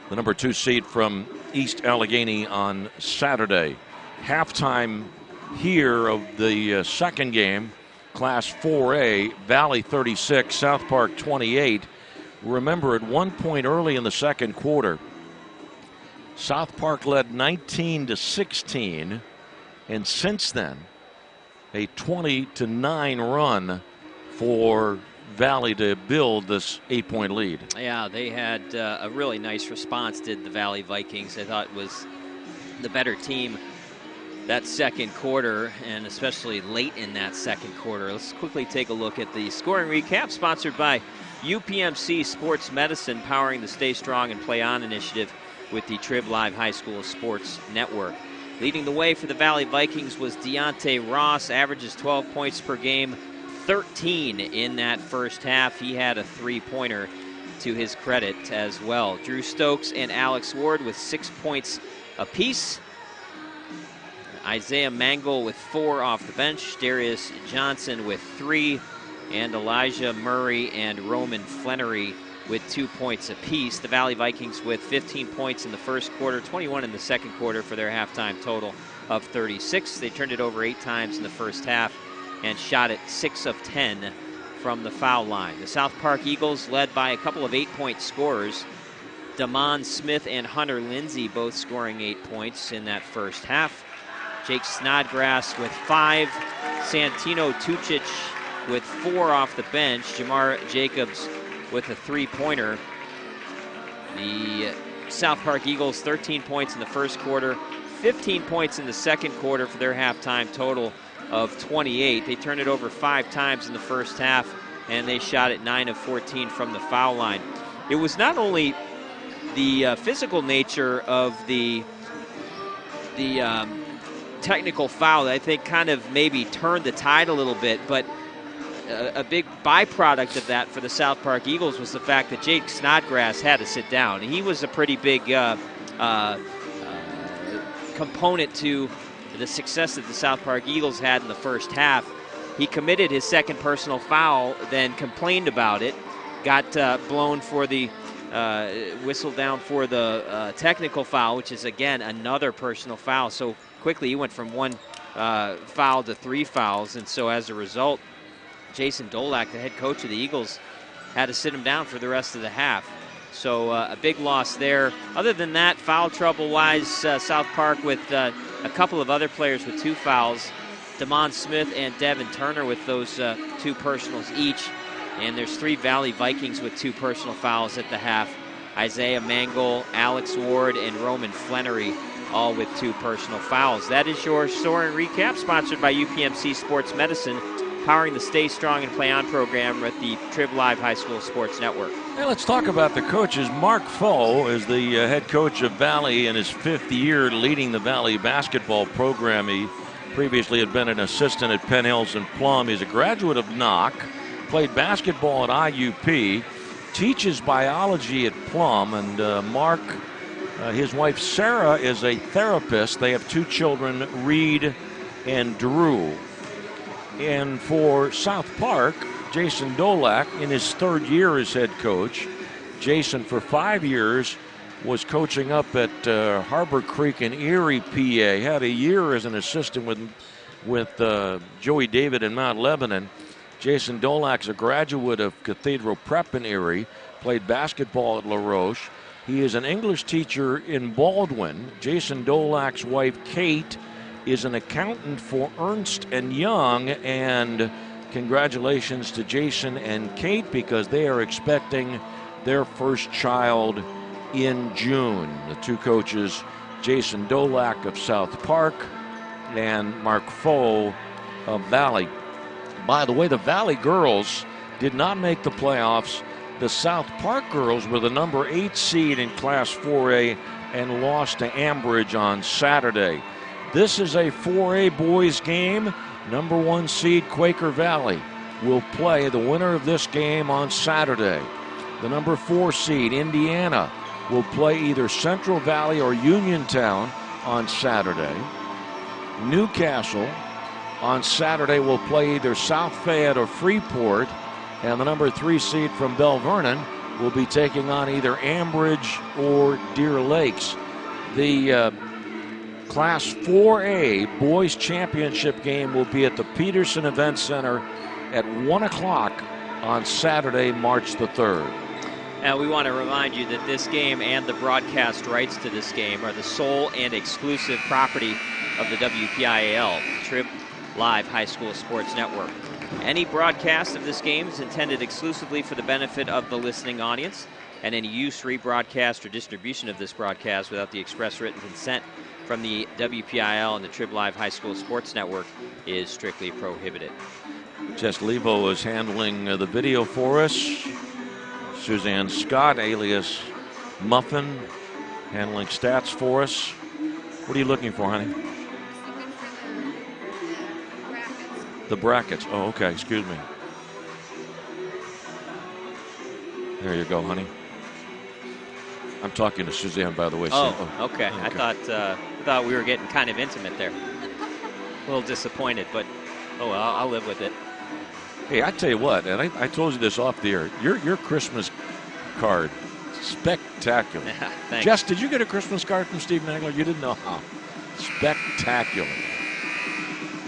the number 2 seed from East Allegheny on Saturday. Halftime here of the second game, Class 4A, Valley 36, South Park 28. Remember, at one point early in the second quarter, South Park led 19-16, and since then, a 20-9 run for Valley to build this 8-point lead.
Yeah, they had a really nice response, did the Valley Vikings. I thought it was the better team that second quarter, and especially late in that second quarter. Let's quickly take a look at the scoring recap, sponsored by UPMC Sports Medicine, powering the Stay Strong and Play On initiative with the Trib Live High School Sports Network. Leading the way for the Valley Vikings was Deontay Ross, averages 12 points per game, 13 in that first half. He had a three-pointer to his credit as well. Drew Stokes and Alex Ward with 6 points apiece. Isaiah Mangle with 4 off the bench. Darius Johnson with 3. And Elijah Murray and Roman Flannery with 2 points apiece. The Valley Vikings with 15 points in the first quarter, 21 in the second quarter for their halftime total of 36. They turned it over 8 times in the first half and shot it 6 of 10 from the foul line. The South Park Eagles led by a couple of 8-point scorers. Damon Smith and Hunter Lindsay both scoring 8 points in that first half. Jake Snodgrass with 5. Santino Tucic with 4 off the bench. Jamar Jacobs with a three-pointer. The South Park Eagles 13 points in the first quarter, 15 points in the second quarter for their halftime total of 28. They turned it over 5 times in the first half, and they shot it 9 of 14 from the foul line. It was not only the physical nature of the technical foul that I think kind of maybe turned the tide a little bit, but a big byproduct of that for the South Park Eagles was the fact that Jake Snodgrass had to sit down. He was a pretty big component to the success that the South Park Eagles had in the first half. He committed his second personal foul, then complained about it, got blown for the whistled down for the technical foul, which is, again, another personal foul. So quickly he went from 1 foul to 3 fouls, and so as a result, Jason Dolak, the head coach of the Eagles, had to sit him down for the rest of the half. So a big loss there. Other than that, foul trouble-wise, South Park with a couple of other players with 2 fouls. Damon Smith and Devin Turner with those 2 personals each. And there's 3 Valley Vikings with 2 personal fouls at the half. Isaiah Mangle, Alex Ward, and Roman Flannery all with 2 personal fouls. That is your scoring recap, sponsored by UPMC Sports Medicine, powering the Stay Strong and Play On program at the Trib Live High School Sports Network.
Hey, let's talk about the coaches. Mark Foe is the head coach of Valley in his 5th year leading the Valley basketball program. He previously had been an assistant at Penn Hills and Plum. He's a graduate of Knock, played basketball at IUP, teaches biology at Plum, and Mark, his wife Sarah, is a therapist. They have 2 children, Reed and Drew. And for South Park, Jason Dolak, in his 3rd year as head coach. Jason, for 5 years, was coaching up at Harbor Creek in Erie, PA. Had a year as an assistant with Joey David in Mount Lebanon. Jason Dolak's a graduate of Cathedral Prep in Erie, played basketball at La Roche. He is an English teacher in Baldwin. Jason Dolak's wife, Kate, is an accountant for Ernst & Young, and congratulations to Jason and Kate because they are expecting their first child in June. The 2 coaches, Jason Dolak of South Park and Mark Foe of Valley. By the way, the Valley girls did not make the playoffs. The South Park girls were the number 8 seed in Class 4A and lost to Ambridge on Saturday. This is a 4A boys game. Number 1 seed Quaker Valley will play the winner of this game on Saturday. The number 4 seed Indiana will play either Central Valley or Uniontown on Saturday. Newcastle on Saturday will play either South Fayette or Freeport. And the number 3 seed from Bell Vernon will be taking on either Ambridge or Deer Lakes. The Class 4A Boys Championship game will be at the Peterson Event Center at 1 o'clock on Saturday, March the 3rd.
And we want to remind you that this game and the broadcast rights to this game are the sole and exclusive property of the WPIAL, Trib Live High School Sports Network. Any broadcast of this game is intended exclusively for the benefit of the listening audience, and any use, rebroadcast, or distribution of this broadcast without the express written consent from the WPIAL and the Trib Live High School Sports Network is strictly prohibited.
Jess Levo is handling the video for us. Suzanne Scott, alias Muffin, handling stats for us. What are you looking for, honey? The brackets. Oh, okay. Excuse me. There you go, honey. I'm talking to Suzanne, by the way.
Okay. I thought we were getting kind of intimate there. A little disappointed, but I'll live with it.
Hey, I tell you what, and I told you this off the air. Your Christmas card, spectacular.
Thanks.
Jess, did you get a Christmas card from Steve Nagler? You didn't know how. Spectacular.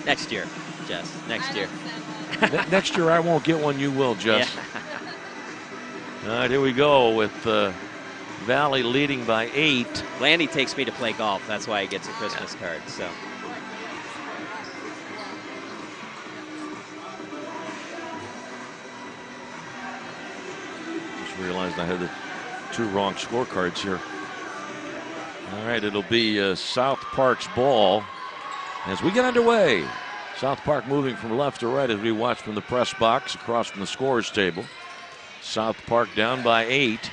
Next year, Jess. Next year.
Next year I won't get one. You will, Jess.
Yeah.
All right, here we go with Valley leading by 8.
Lanny takes me to play golf. That's why he gets a Christmas card. So.
Just realized I had the 2 wrong scorecards here. All right, it'll be South Park's ball as we get underway. South Park moving from left to right as we watch from the press box across from the scorer's table. South Park down by 8.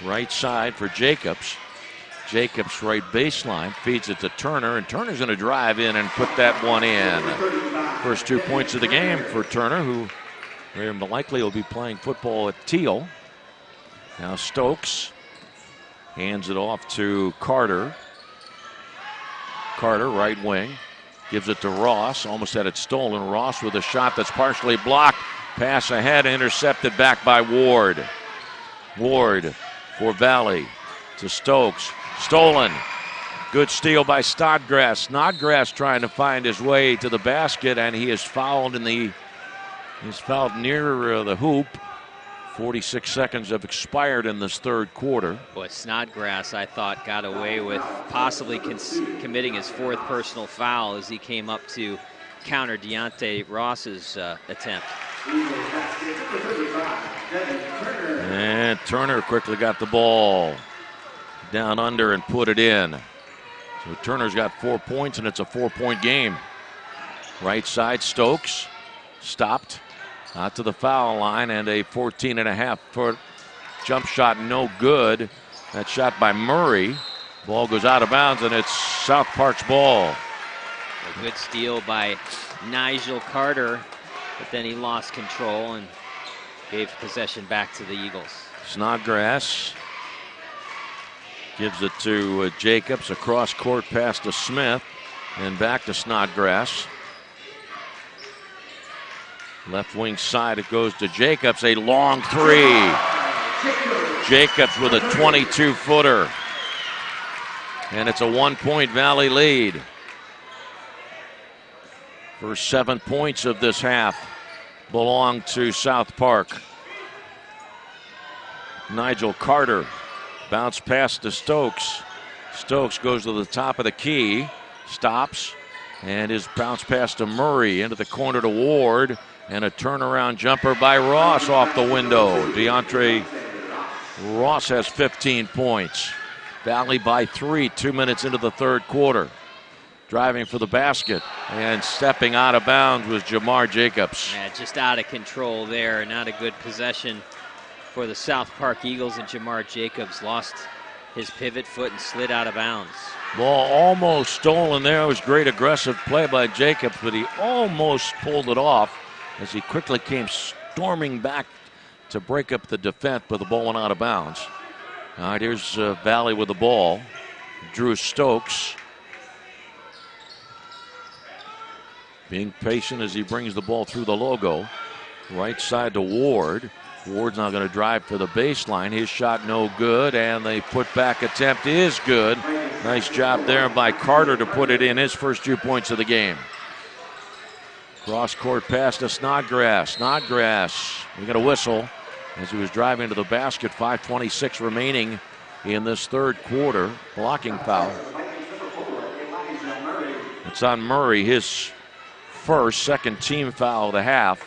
Right side for Jacobs. Jacobs right baseline, feeds it to Turner, and Turner's going to drive in and put that one in. First 2 points of the game for Turner, who very likely will be playing football at Teal. Now Stokes hands it off to Carter. Carter, right wing, gives it to Ross. Almost had it stolen. Ross with a shot that's partially blocked. Pass ahead, intercepted back by Ward. Ward for Valley to Stokes. Stolen. Good steal by Snodgrass. Snodgrass trying to find his way to the basket, and he is fouled near the hoop. 46 seconds have expired in this third quarter.
Boy, Snodgrass, I thought, got away with possibly committing his 4th personal foul as he came up to counter Deontay Ross's attempt.
And Turner quickly got the ball down under and put it in. So Turner's got 4 points, and it's a 4-point game. Right side, Stokes stopped out to the foul line, and a 14.5-foot jump shot, no good. That shot by Murray. Ball goes out of bounds, and it's South Park's ball.
A good steal by Nigel Carter, but then he lost control and gave possession back to the Eagles.
Snodgrass gives it to Jacobs, across court pass to Smith, and back to Snodgrass. Left wing side, it goes to Jacobs, a long 3. Jacobs with a 22-footer. And it's a 1-point Valley lead. First 7 points of this half belong to South Park. Nigel Carter, bounce pass to Stokes. Stokes goes to the top of the key, stops, and his bounce pass to Murray into the corner to Ward, and a turnaround jumper by Ross off the window. Deontay Ross has 15 points. Valley by 3, 2 minutes into the third quarter. Driving for the basket and stepping out of bounds was Jamar Jacobs.
Yeah, just out of control there. Not a good possession for the South Park Eagles, and Jamar Jacobs lost his pivot foot and slid out of bounds.
Ball almost stolen there. It was great aggressive play by Jacobs, but he almost pulled it off as he quickly came storming back to break up the defense, but the ball went out of bounds. All right, here's Valley with the ball. Drew Stokes being patient as he brings the ball through the logo. Right side to Ward. Ward's now going to drive for the baseline. His shot no good, and the putback attempt is good. Nice job there by Carter to put it in, his first 2 points of the game. Cross court pass to Snodgrass. Snodgrass, we got a whistle as he was driving to the basket. 5:26 remaining in this third quarter. Blocking foul. It's on Murray, his second team foul of the half.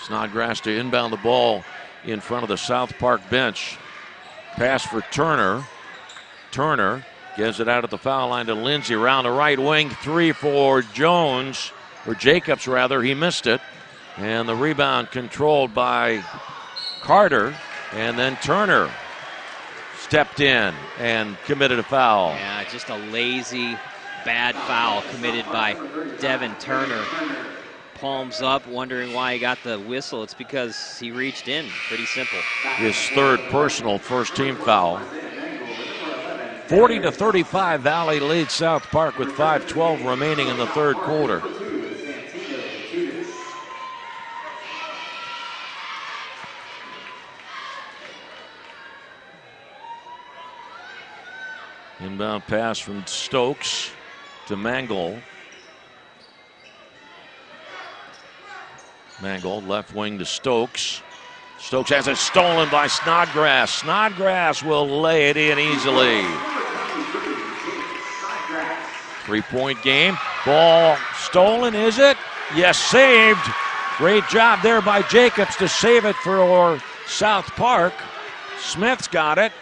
Snodgrass to inbound the ball in front of the South Park bench. Pass for Turner. Turner gives it out at the foul line to Lindsey. Around the right wing, 3 for Jones, or Jacobs rather. He missed it. And the rebound controlled by Carter. And then Turner stepped in and committed a foul.
Yeah, just a lazy bad foul committed by Devin Turner. Palms up, wondering why he got the whistle. It's because he reached in. Pretty simple.
His third personal, first team foul. 40-35, Valley leads South Park with 5:12 remaining in the third quarter. Inbound pass from Stokes to Mangold. Mangold left wing to Stokes. Stokes has it stolen by Snodgrass. Snodgrass will lay it in easily. 3-point game. Ball stolen, is it? Yes, saved. Great job there by Jacobs to save it for South Park. Smith's got it.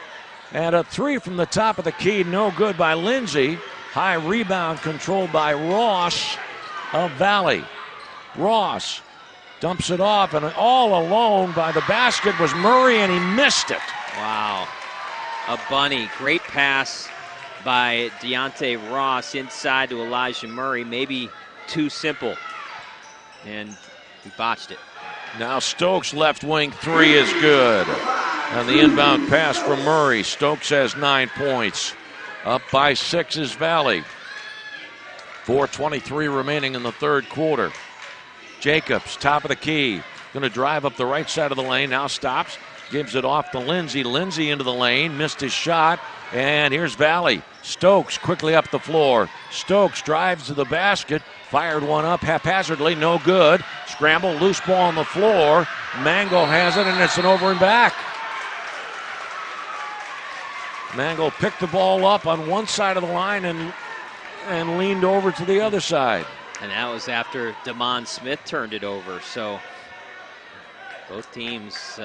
And a three from the top of the key, no good by Lindsay. High rebound controlled by Ross of Valley. Ross dumps it off, and all alone by the basket was Murray, and he missed it.
Wow. A bunny. Great pass by Deontay Ross inside to Elijah Murray. Maybe too simple. And he botched it.
Now Stokes left wing three is good. And the inbound pass from Murray. Stokes has 9 points. Up by 6 is Valley. 4:23 remaining in the third quarter. Jacobs, top of the key. Going to drive up the right side of the lane. Now stops. Gives it off to Lindsay. Lindsay into the lane. Missed his shot. And here's Valley. Stokes quickly up the floor. Stokes drives to the basket. Fired one up haphazardly. No good. Scramble. Loose ball on the floor. Mango has it, and it's an over and back. Mango picked the ball up on one side of the line and leaned over to the other side.
And that was after Damon Smith turned it over. So both teams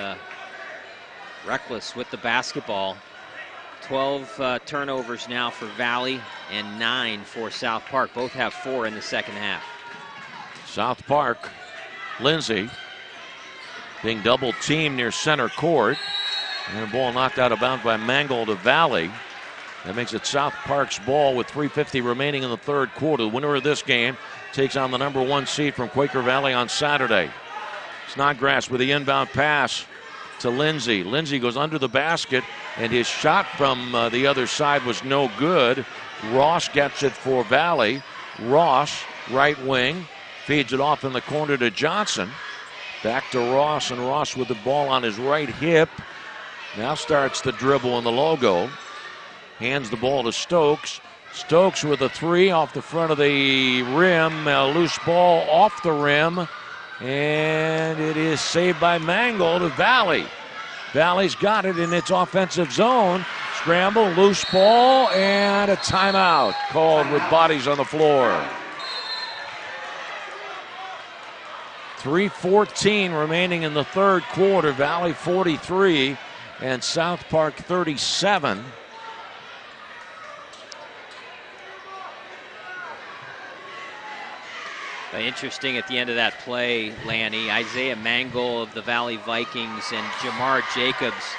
reckless with the basketball. 12 turnovers now for Valley and 9 for South Park. Both have 4 in the second half.
South Park, Lindsay being double teamed near center court. And a ball knocked out of bounds by Mangold of Valley. That makes it South Park's ball with 3:50 remaining in the third quarter. The winner of this game takes on the number 1 seed from Quaker Valley on Saturday. Snodgrass with the inbound pass to Lindsay. Lindsay goes under the basket, and his shot from the other side was no good. Ross gets it for Valley. Ross, right wing, feeds it off in the corner to Johnson. Back to Ross, and Ross with the ball on his right hip. Now starts the dribble and the logo. Hands the ball to Stokes. Stokes with a three off the front of the rim. A loose ball off the rim. And it is saved by Mangold of Valley. Valley's got it in its offensive zone. Scramble, loose ball, and a timeout called with bodies on the floor. 3:14 remaining in the third quarter. Valley 43 and South Park 37.
Interesting at the end of that play, Lanny. Isaiah Mangold of the Valley Vikings and Jamar Jacobs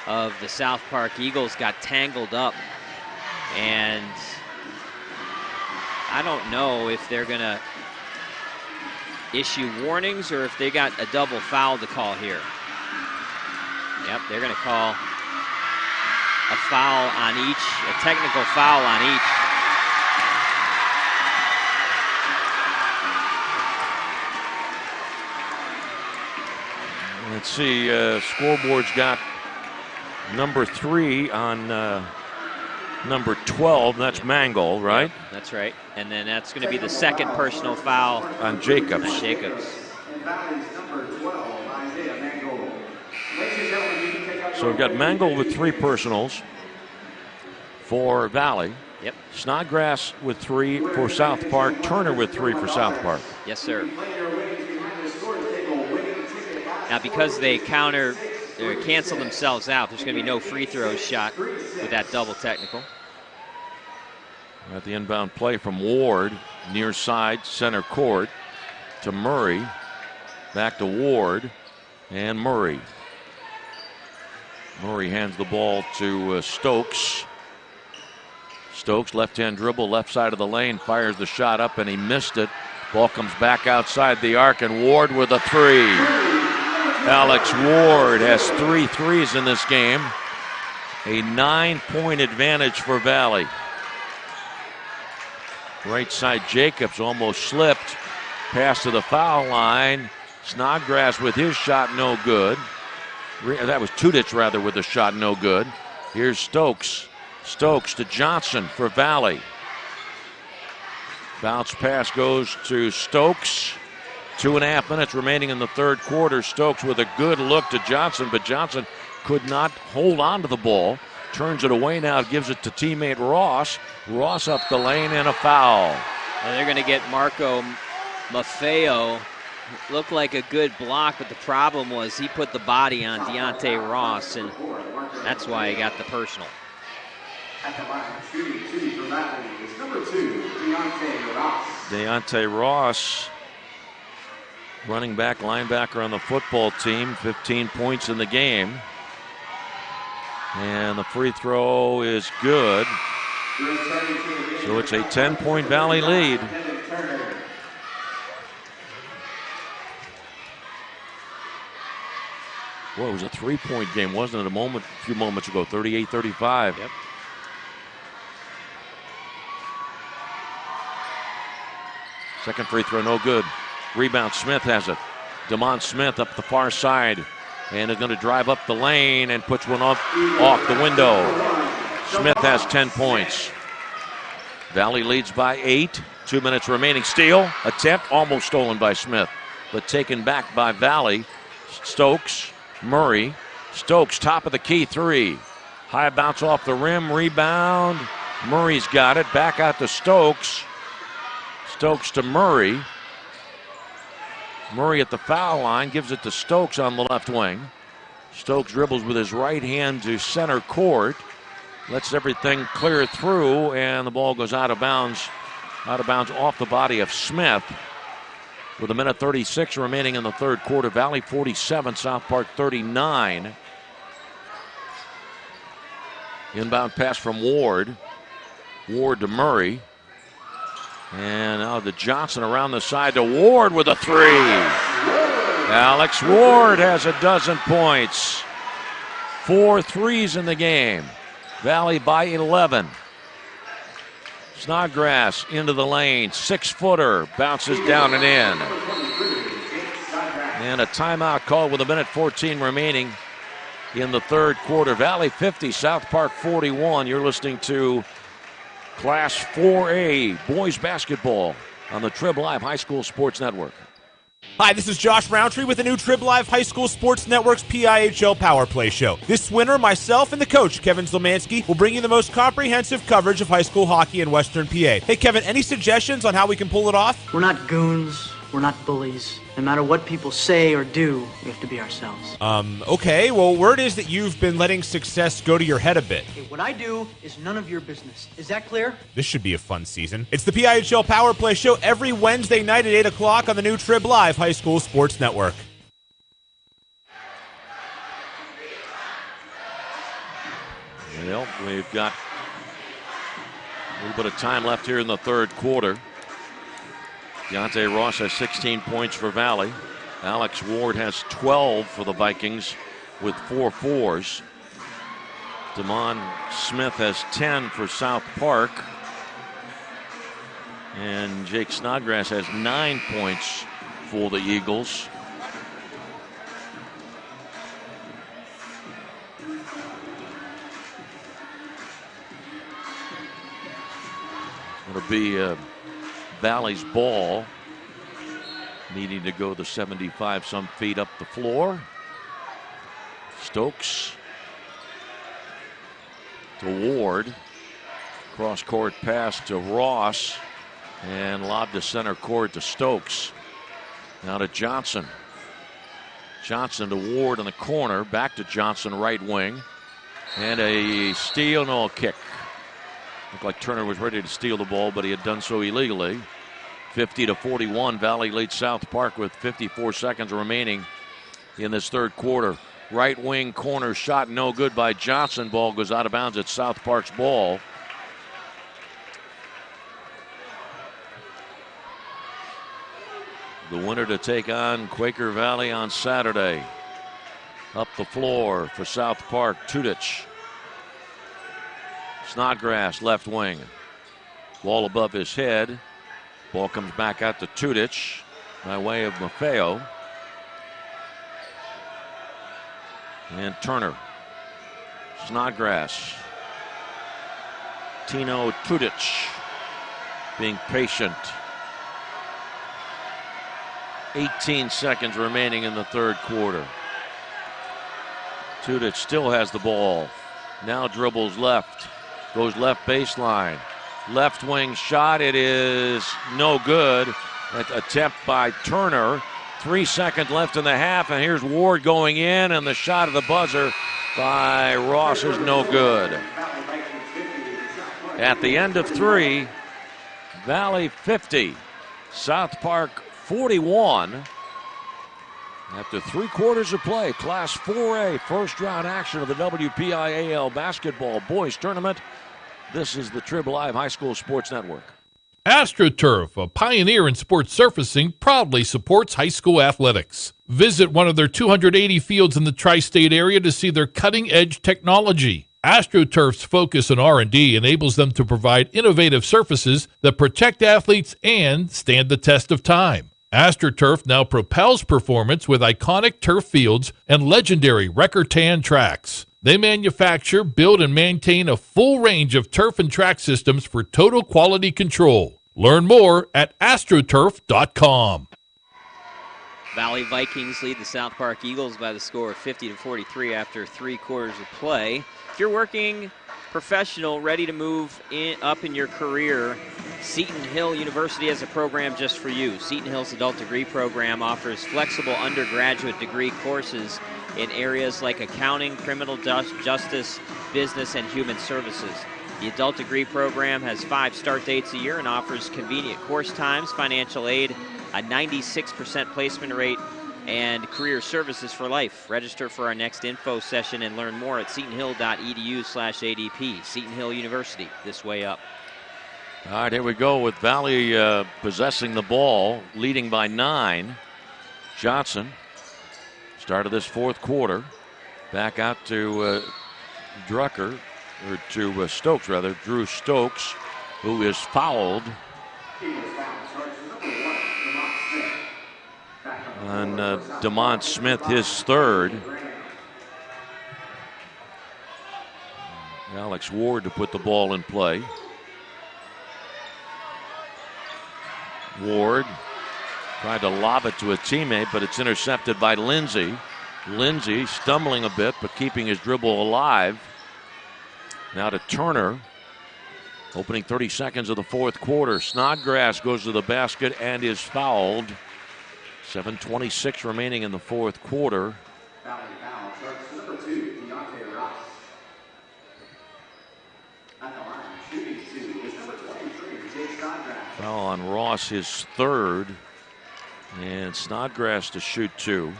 of the South Park Eagles got tangled up. And I don't know if they're going to issue warnings or if they got a double foul to call here. Yep, they're going to call a foul on each, a technical foul on each.
Let's see, scoreboard's got number 3 on number 12. That's Mangold, right?
Yep, that's right. And then that's going to be the second personal foul
on Jacobs.
On Jacobs.
So we've got Mangold with 3 personals for Valley.
Yep.
Snodgrass with 3 for South Park. Turner with 3 for South Park.
Yes, sir. Now, because they cancel themselves out, there's going to be no free throws shot with that double technical.
At the inbound play from Ward, near side, center court to Murray. Back to Ward and Murray. Murray hands the ball to Stokes. Stokes, left-hand dribble, left side of the lane, fires the shot up, and he missed it. Ball comes back outside the arc, and Ward with a three. Alex Ward has 3 threes in this game. A 9-point advantage for Valley. Right side Jacobs almost slipped. Pass to the foul line. Snodgrass with his shot, no good. That was Tudich, rather, with the shot, no good. Here's Stokes. Stokes to Johnson for Valley. Bounce pass goes to Stokes. 2.5 minutes remaining in the third quarter. Stokes with a good look to Johnson, but Johnson could not hold on to the ball. Turns it away now, gives it to teammate Ross. Ross up the lane and a foul.
And they're going to get Marco Maffeo. Looked like a good block, but the problem was he put the body on Deontay Ross, and that's why he got the personal.
At the line, shooting 2 for Valley is number 2, Deontay Ross.
Deontay Ross, running back, linebacker on the football team, 15 points in the game. And the free throw is good. So it's a 10-point Valley lead. Well, it was a 3-point game, wasn't it? A few moments ago, 38-35.
Yep.
Second free throw, no good. Rebound, Smith has it. DeMond Smith up the far side and is going to drive up the lane and puts one off the window. Smith has 10 points. Valley leads by 8. 2 minutes remaining. Steal, attempt, almost stolen by Smith, but taken back by Valley. Stokes, Murray. Stokes, top of the key, 3. High bounce off the rim, rebound. Murray's got it. Back out to Stokes. Stokes to Murray. Murray at the foul line, gives it to Stokes on the left wing. Stokes dribbles with his right hand to center court. Lets everything clear through, and the ball goes out of bounds. Out of bounds off the body of Smith. With 1:36 remaining in the third quarter. Valley 47, South Park 39. Inbound pass from Ward. Ward to Murray. And now to Johnson around the side to Ward with a 3. Alex Ward has 12 points. 4 threes in the game. Valley by 11. Snodgrass into the lane. 6-footer. Bounces down and in. And a timeout called with 1:14 remaining in the third quarter. Valley 50, South Park 41. You're listening to Class 4A boys basketball on the Trib Live High School Sports Network.
Hi, this is Josh Roundtree with the new Trib Live High School Sports Network's PIHL Power Play Show. This winter, myself and the coach, Kevin Zlomansky, will bring you the most comprehensive coverage of high school hockey in Western PA. Hey, Kevin, any suggestions on how we can pull it off?
We're not goons. We're not bullies. No matter what people say or do, we have to be ourselves.
Okay. Well, word is that you've been letting success go to your head a bit.
Okay, what I do is none of your business. Is that clear?
This should be a fun season. It's the PIHL Power Play Show every Wednesday night at 8 o'clock on the new Trib Live High School Sports Network.
Well, we've got a little bit of time left here in the third quarter. Deontay Ross has 16 points for Valley. Alex Ward has 12 for the Vikings with 4 fours. DeMond Smith has 10 for South Park. And Jake Snodgrass has 9 points for the Eagles. It'll be Valley's ball, needing to go the 75-some feet up the floor. Stokes to Ward. Cross-court pass to Ross. And lob to center court to Stokes. Now to Johnson. Johnson to Ward in the corner. Back to Johnson, right wing. And a steal, no, a kick. Looked like Turner was ready to steal the ball, but he had done so illegally. 50-41, Valley leads South Park with 54 seconds remaining in this third quarter. Right wing corner shot, no good by Johnson. Ball goes out of bounds at South Park's ball. The winner to take on Quaker Valley on Saturday. Up the floor for South Park, Tudich. Snodgrass, left wing. Ball above his head. Ball comes back out to Tudich by way of Maffeo. And Turner. Snodgrass. Tino Tudich being patient. 18 seconds remaining in the third quarter. Tudich still has the ball. Now dribbles left. Goes left baseline. Left wing shot. It is no good. Attempt by Turner. 3 seconds left in the half, and here's Ward going in, and the shot of the buzzer by Ross is no good. At the end of 3, Valley 50, South Park 41. After 3 quarters of play, Class 4A first round action of the WPIAL Basketball Boys Tournament. This is the Trib Live High School Sports Network.
AstroTurf, a pioneer in sports surfacing, proudly supports high school athletics. Visit one of their 280 fields in the tri-state area to see their cutting-edge technology. AstroTurf's focus on R&D enables them to provide innovative surfaces that protect athletes and stand the test of time. AstroTurf now propels performance with iconic turf fields and legendary Recordtan tracks. They manufacture, build, and maintain a full range of turf and track systems for total quality control. Learn more at astroturf.com.
Valley Vikings lead the South Park Eagles by the score of 50-43 after 3 quarters of play. If you're working professional, ready to move up in your career, Seton Hill University has a program just for you. Seton Hill's adult degree program offers flexible undergraduate degree courses in areas like accounting, criminal justice, business, and human services. The adult degree program has 5 start dates a year and offers convenient course times, financial aid, a 96% placement rate, and career services for life. Register for our next info session and learn more at setonhill.edu/ADP. Seton Hill University, this way up.
All right, here we go with Valley possessing the ball, leading by 9. Johnson, start of this fourth quarter, back out to Drucker, or to Stokes rather, Drew Stokes, who is fouled. And DeMont Smith, his third. Alex Ward to put the ball in play. Ward tried to lob it to a teammate, but it's intercepted by Lindsay. Lindsay stumbling a bit, but keeping his dribble alive. Now to Turner. Opening 30 seconds of the fourth quarter. Snodgrass goes to the basket and is fouled. 7:26 remaining in the fourth quarter. Foul on Ross, his third. And Snodgrass to shoot 2.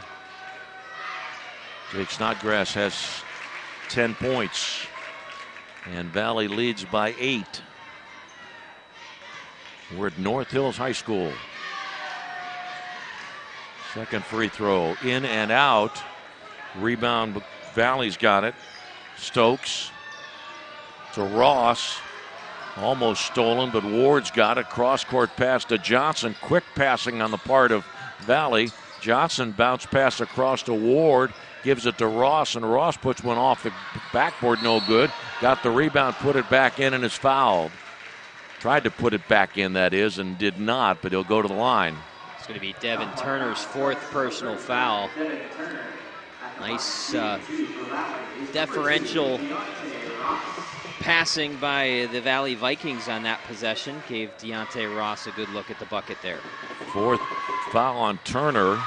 Jake Snodgrass has 10 points. And Valley leads by 8. We're at North Hills High School. Second free throw, in and out. Rebound, Valley's got it. Stokes to Ross. Almost stolen, but Ward's got it. Cross-court pass to Johnson. Quick passing on the part of Valley. Johnson bounced pass across to Ward. Gives it to Ross, and Ross puts one off the backboard, no good. Got the rebound, put it back in, and is fouled. Tried to put it back in, that is, and did not, but he'll go to the line.
It's going to be Devin Turner's 4th personal foul. Nice deferential passing by the Valley Vikings on that possession. Gave Deontay Ross a good look at the bucket there.
4th foul on Turner.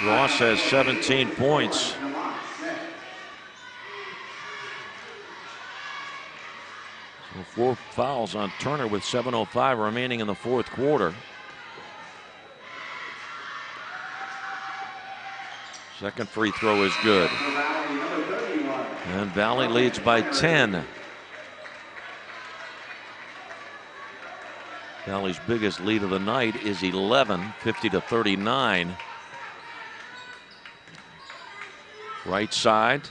Ross has 17 points. So 4 fouls on Turner with 7:05 remaining in the fourth quarter. Second free throw is good. And Valley leads by 10. Valley's biggest lead of the night is 11, 50-39. Right side,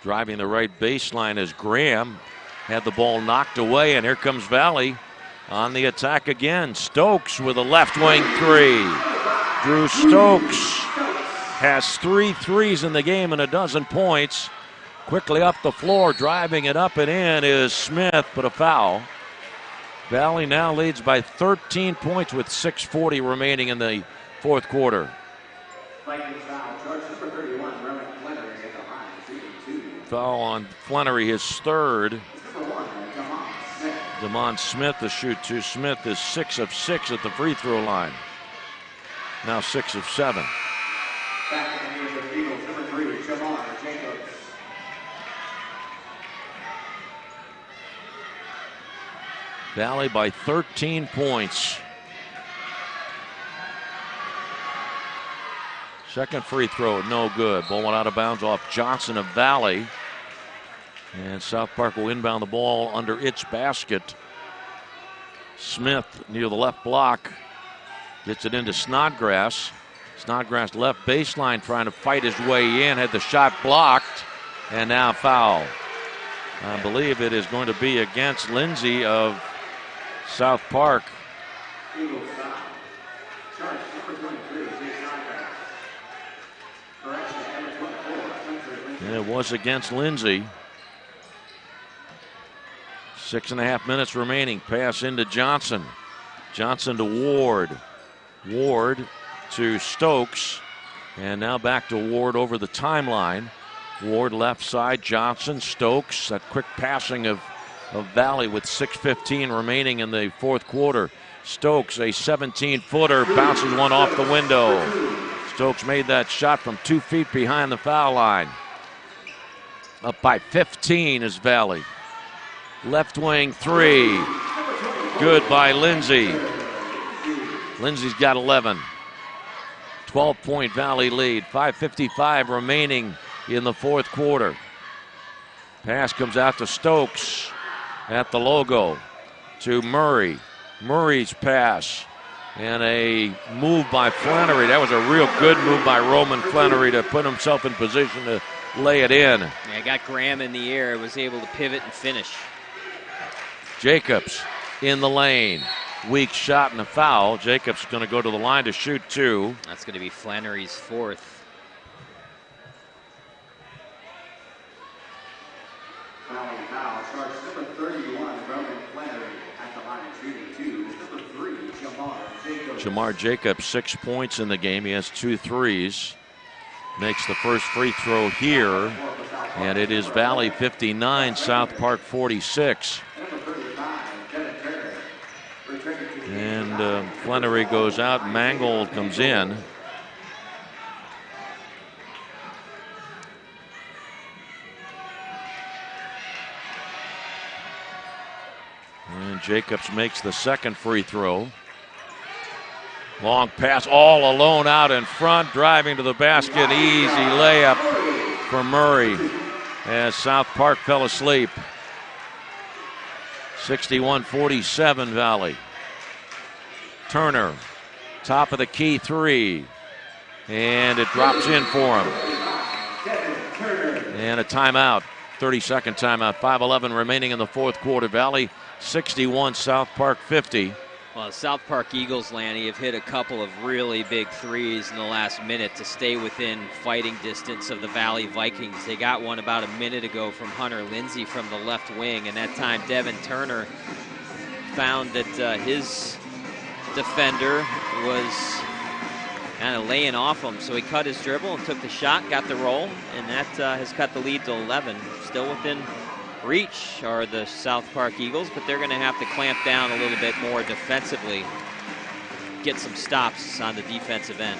driving the right baseline is Graham. Had the ball knocked away, and here comes Valley on the attack again. Stokes with a left wing three. Drew Stokes has 3 threes in the game and a dozen points. Quickly up the floor, driving it up and in is Smith, but a foul. Valley now leads by 13 points with 6:40 remaining in the fourth quarter.
Vikings foul, charge number 31, Roman Flannery at the line, shooting 2.
Foul on Flannery, his third.
Number 1, Smith.
Damon Smith to shoot 2. Smith is 6 of 6 at the free throw line. Now 6 of 7.
Back in the years of Eagles, number 3, Jacobs.
Valley by 13 points. Second free throw, no good. Ball went out of bounds off Johnson of Valley. And South Park will inbound the ball under its basket. Smith near the left block. Gets it into Snodgrass. Snodgrass left baseline trying to fight his way in. Had the shot blocked. And now foul. I believe it is going to be against Lindsay of South Park.
Eagles foul. Charge number 23, Jake Snodgrass. Correction, number 24,
And it was against Lindsay. 6.5 minutes remaining. Pass into Johnson. Johnson to Ward. Ward to Stokes. And now back to Ward over the timeline. Ward left side. Johnson, Stokes. That quick passing of Valley with 6:15 remaining in the fourth quarter. Stokes, a 17-footer, bounces one off the window. Stokes made that shot from 2 feet behind the foul line. Up by 15 is Valley. Left wing three. Good by Lindsay. Lindsay's got 11. 12-point Valley lead. 5:55 remaining in the fourth quarter. Pass comes out to Stokes at the logo to Murray. Murray's pass and a move by Flannery. That was a real good move by Roman Flannery to put himself in position to lay it in.
Yeah, got Graham in the air, was able to pivot and finish.
Jacobs in the lane. Weak shot and a foul. Jacobs going to go to the line to shoot 2.
That's going to be Flannery's 4th.
Valley foul, charge number 31, Roman Flannery at the line, shooting 2. Number 3, Jamar Jacobs.
Jamar Jacobs, 6 points in the game. He has 2 threes. Makes the first free throw here. And it is Valley 59, South Park 46. And Flannery goes out. Mangold comes in. And Jacobs makes the second free throw. Long pass all alone out in front. Driving to the basket. Easy layup for Murray as South Park fell asleep. 61-47 Valley. Turner, top of the key 3. And it drops in for him. And a timeout. 30-second timeout. 5:11 remaining in the fourth quarter. Valley 61, South Park 50.
Well, the South Park Eagles, Lanny, have hit a couple of really big threes in the last minute to stay within fighting distance of the Valley Vikings. They got one about a minute ago from Hunter Lindsay from the left wing, and that time Devin Turner found that his defender was kind of laying off him, so he cut his dribble and took the shot, got the roll, and that has cut the lead to 11. Still within reach are the South Park Eagles, but they're going to have to clamp down a little bit more defensively, get some stops on the defensive end.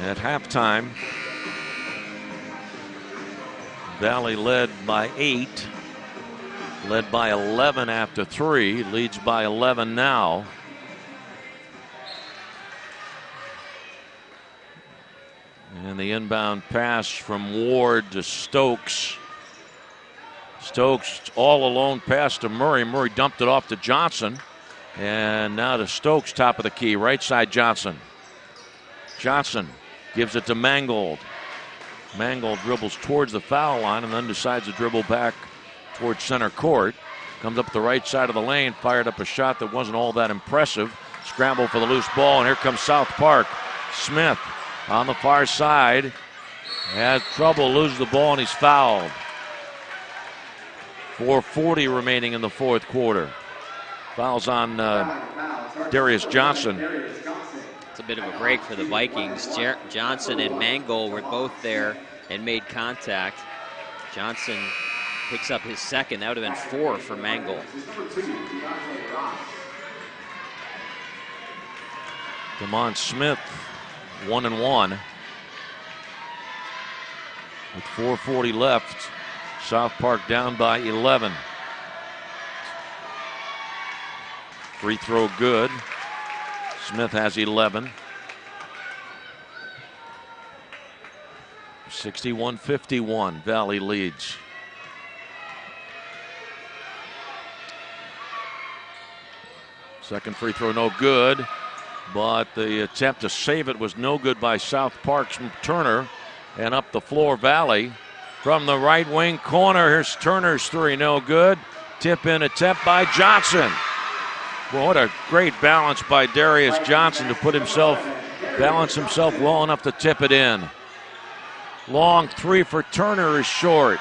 At halftime, Valley led by 8, led by 11 after 3, leads by 11 now. And the inbound pass from Ward to Stokes. Stokes all alone pass to Murray. Murray dumped it off to Johnson. And now to Stokes, top of the key, right side Johnson. Johnson gives it to Mangold. Mangold dribbles towards the foul line and then decides to dribble back towards center court. Comes up the right side of the lane, fired up a shot that wasn't all that impressive. Scramble for the loose ball, and here comes South Park. Smith on the far side has trouble, loses the ball, and he's fouled. 4:40 remaining in the fourth quarter. Fouls on Darius Johnson.
It's a bit of a break for the Vikings. Johnson and Mangold were both there and made contact. Johnson picks up his second. That would have been 4 for Mangold.
Damon Smith, 1-1. With 4:40 left, South Park down by 11. Free throw good. Smith has 11. 61-51, Valley leads. Second free throw no good, but the attempt to save it was no good by South Park's Turner. And up the floor, Valley from the right wing corner. Here's Turner's three, no good. Tip in attempt by Johnson. Well, what a great balance by Darius Johnson to balance himself well enough to tip it in. Long three for Turner is short.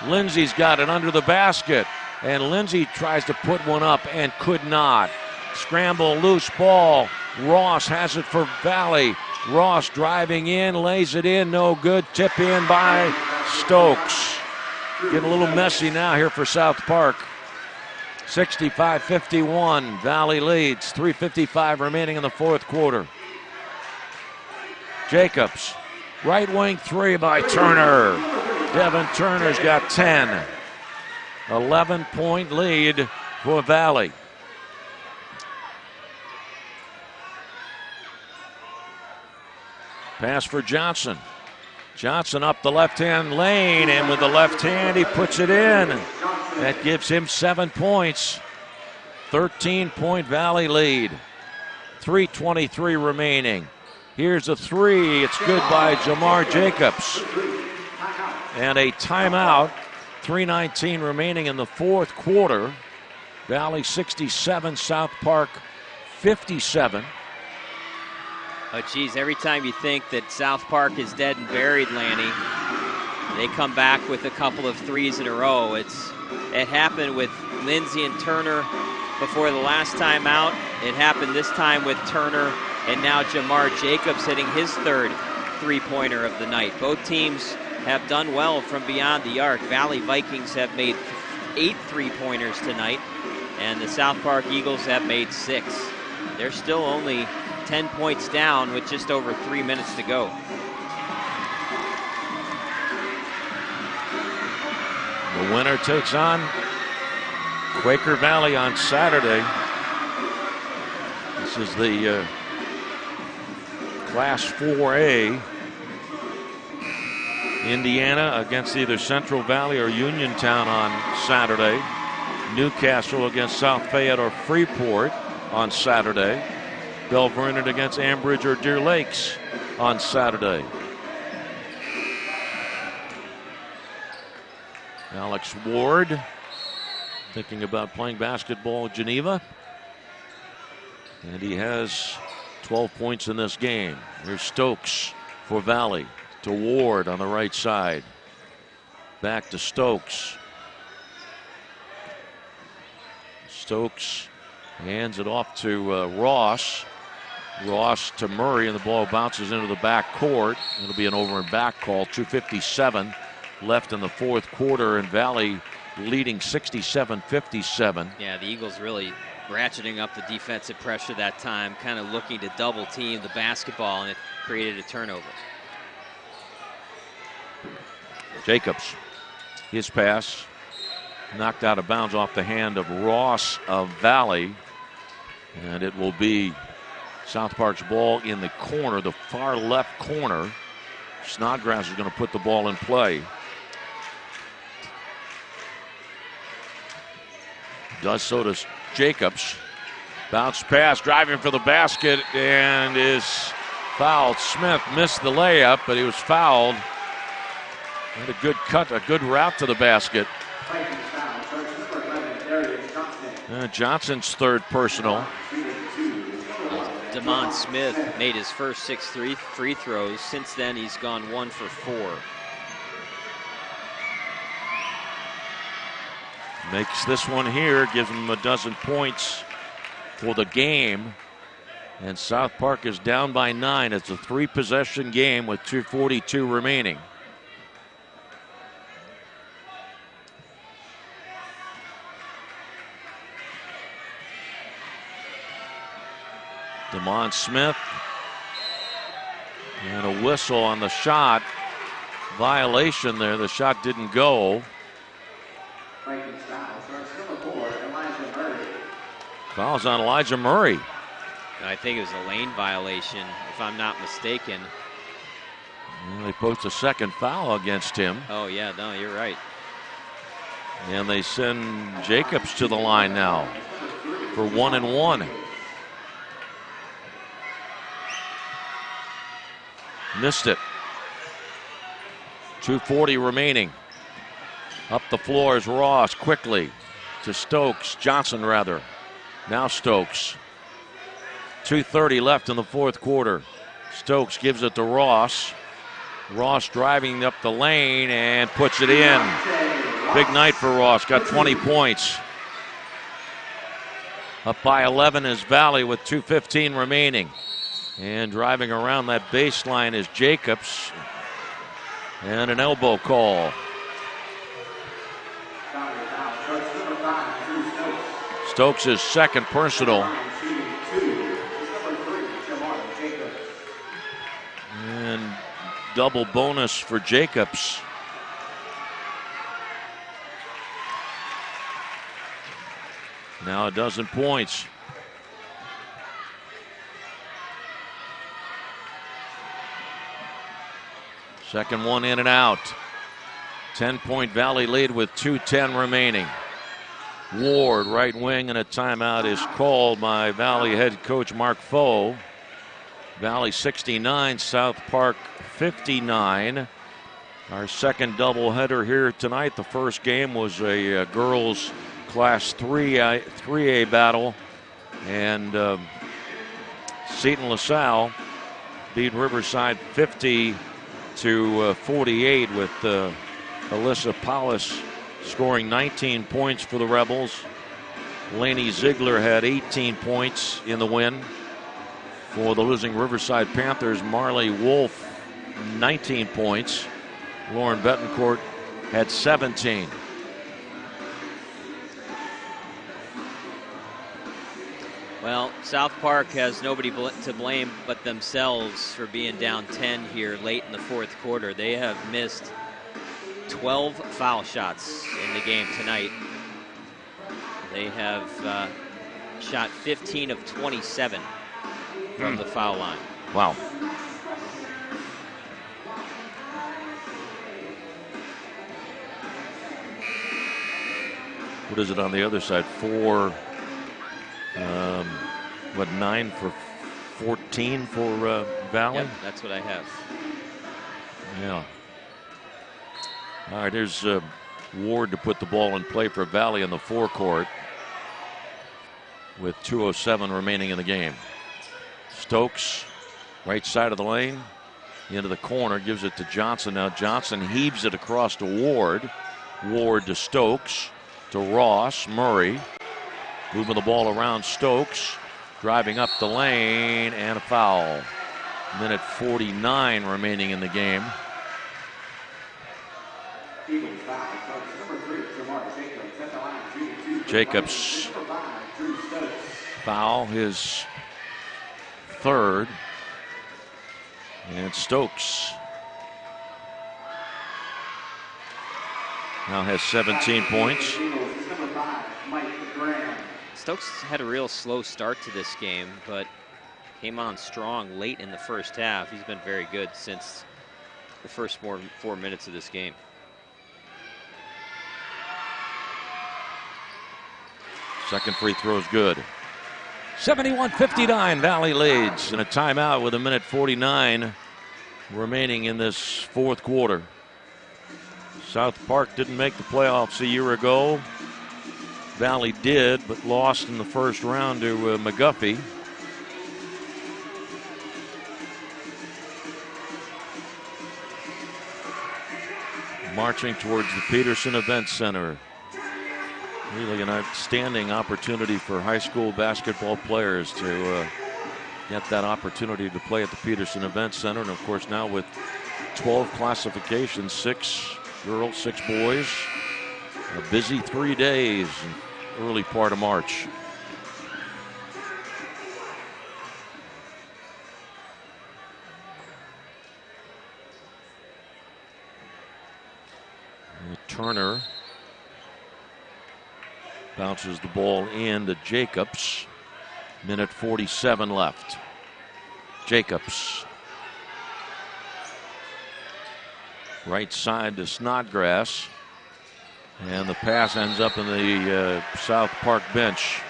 Lindsey's got it under the basket, and Lindsey tries to put one up and could not. Scramble, loose ball. Ross has it for Valley. Ross driving in, lays it in, no good. Tip in by Stokes. Getting a little messy now here for South Park. 65-51, Valley leads. 3:55 remaining in the fourth quarter. Jacobs, right wing three by Turner. Devin Turner's got 10. 11-point lead for Valley. Pass for Johnson. Johnson up the left-hand lane, and with the left hand, he puts it in. That gives him 7 points. 13-point Valley lead. 3:23 remaining. Here's a three. It's good by Jamar Jacobs. And a timeout. 3:19 remaining in the fourth quarter. Valley 67, South Park 57.
Oh, geez, every time you think that South Park is dead and buried, Lanny, they come back with a couple of threes in a row. It happened with Lindsey and Turner before the last time out. It happened this time with Turner, and now Jamar Jacobs hitting his third three-pointer of the night. Both teams have done well from beyond the arc. Valley Vikings have made 8 three-pointers tonight, and the South Park Eagles have made 6. They're still only 10 points down with just over 3 minutes to go.
The winner takes on Quaker Valley on Saturday. This is the Class 4A. Indiana against either Central Valley or Uniontown on Saturday. Newcastle against South Fayette or Freeport on Saturday. Belle Vernon against Ambridge or Deer Lakes on Saturday. Alex Ward thinking about playing basketball at Geneva. And he has 12 points in this game. Here's Stokes for Valley to Ward on the right side. Back to Stokes. Stokes hands it off to Ross. Ross to Murray, and the ball bounces into the back court. It'll be an over and back call. 2:57 left in the fourth quarter, and Valley leading 67-57.
Yeah, the Eagles really ratcheting up the defensive pressure that time, kind of looking to double team the basketball, and it created a turnover.
Jacobs, his pass knocked out of bounds off the hand of Ross of Valley, and it will be South Park's ball in the corner, the far left corner. Snodgrass is going to put the ball in play. Does so to Jacobs. Bounce pass, driving for the basket, and is fouled. Smith missed the layup, but he was fouled. And a good cut, a good route to the basket. Johnson's third personal.
Damon Smith made his first 6 free throws. Since then, he's gone 1 for 4.
Makes this one here, gives him a dozen points for the game. And South Park is down by 9. It's a 3-possession game with 2:42 remaining. Damon Smith. And a whistle on the shot. Violation there. The shot didn't go. Foul's on Elijah Murray.
I think it was a lane violation, if I'm not mistaken.
Well, they post a second foul against him.
Oh, yeah, no, you're right.
And they send Jacobs to the line now for 1 and 1. Missed it. 2:40 remaining. Up the floor is Ross quickly to Stokes. Johnson, rather. Now Stokes. 2:30 left in the fourth quarter. Stokes gives it to Ross. Ross driving up the lane and puts it in. Big night for Ross. Got 20 points. Up by 11 is Valley with 2:15 remaining. And driving around that baseline is Jacobs. And an elbow call. Stokes' second personal. And double bonus for Jacobs. Now a dozen points. Second one in and out. 10-point Valley lead with 2:10 remaining. Ward, right wing, and a timeout is called by Valley head coach Mark Foe. Valley 69, South Park 59. Our second doubleheader here tonight. The first game was a girls Class 3A battle, and Seton LaSalle beat Riverside 50-48 with Alyssa Paulus scoring 19 points for the Rebels. Laney Ziegler had 18 points in the win. For the losing Riverside Panthers, Marley Wolf, 19 points. Lauren Betancourt had 17.
Well, South Park has nobody to blame but themselves for being down 10 here late in the fourth quarter. They have missed 12 foul shots in the game tonight. They have shot 15 of 27 from the foul line.
Wow. What is it on the other side? 9 for 14 for Valley?
Yep, that's what I have.
Yeah. All right, here's Ward to put the ball in play for Valley in the forecourt with 2:07 remaining in the game. Stokes, right side of the lane, into the corner, gives it to Johnson. Now Johnson heaves it across to Ward. Ward to Stokes, to Ross, Murray. Moving the ball around Stokes, driving up the lane, and a foul. Minute 49 remaining in the game. Jacobs foul, his third. And Stokes now has 17 points.
Stokes had a real slow start to this game, but Came on strong late in the first half. He's been very good since the first 4 minutes of this game.
Second free throw is good. 71-59, Valley leads in a timeout with 1:49 remaining in this fourth quarter. South Park didn't make the playoffs a year ago. Valley did, but lost in the first round to McGuffey. Marching towards the Peterson Event Center. Really an outstanding opportunity for high school basketball players to get that opportunity to play at the Peterson Event Center. And of course now with 12 classifications, 6 girls, 6 boys. A busy 3 days in early part of March. And Turner bounces the ball in to Jacobs. Minute 47 left. Jacobs. Right side to Snodgrass. And the pass ends up in the South Park bench.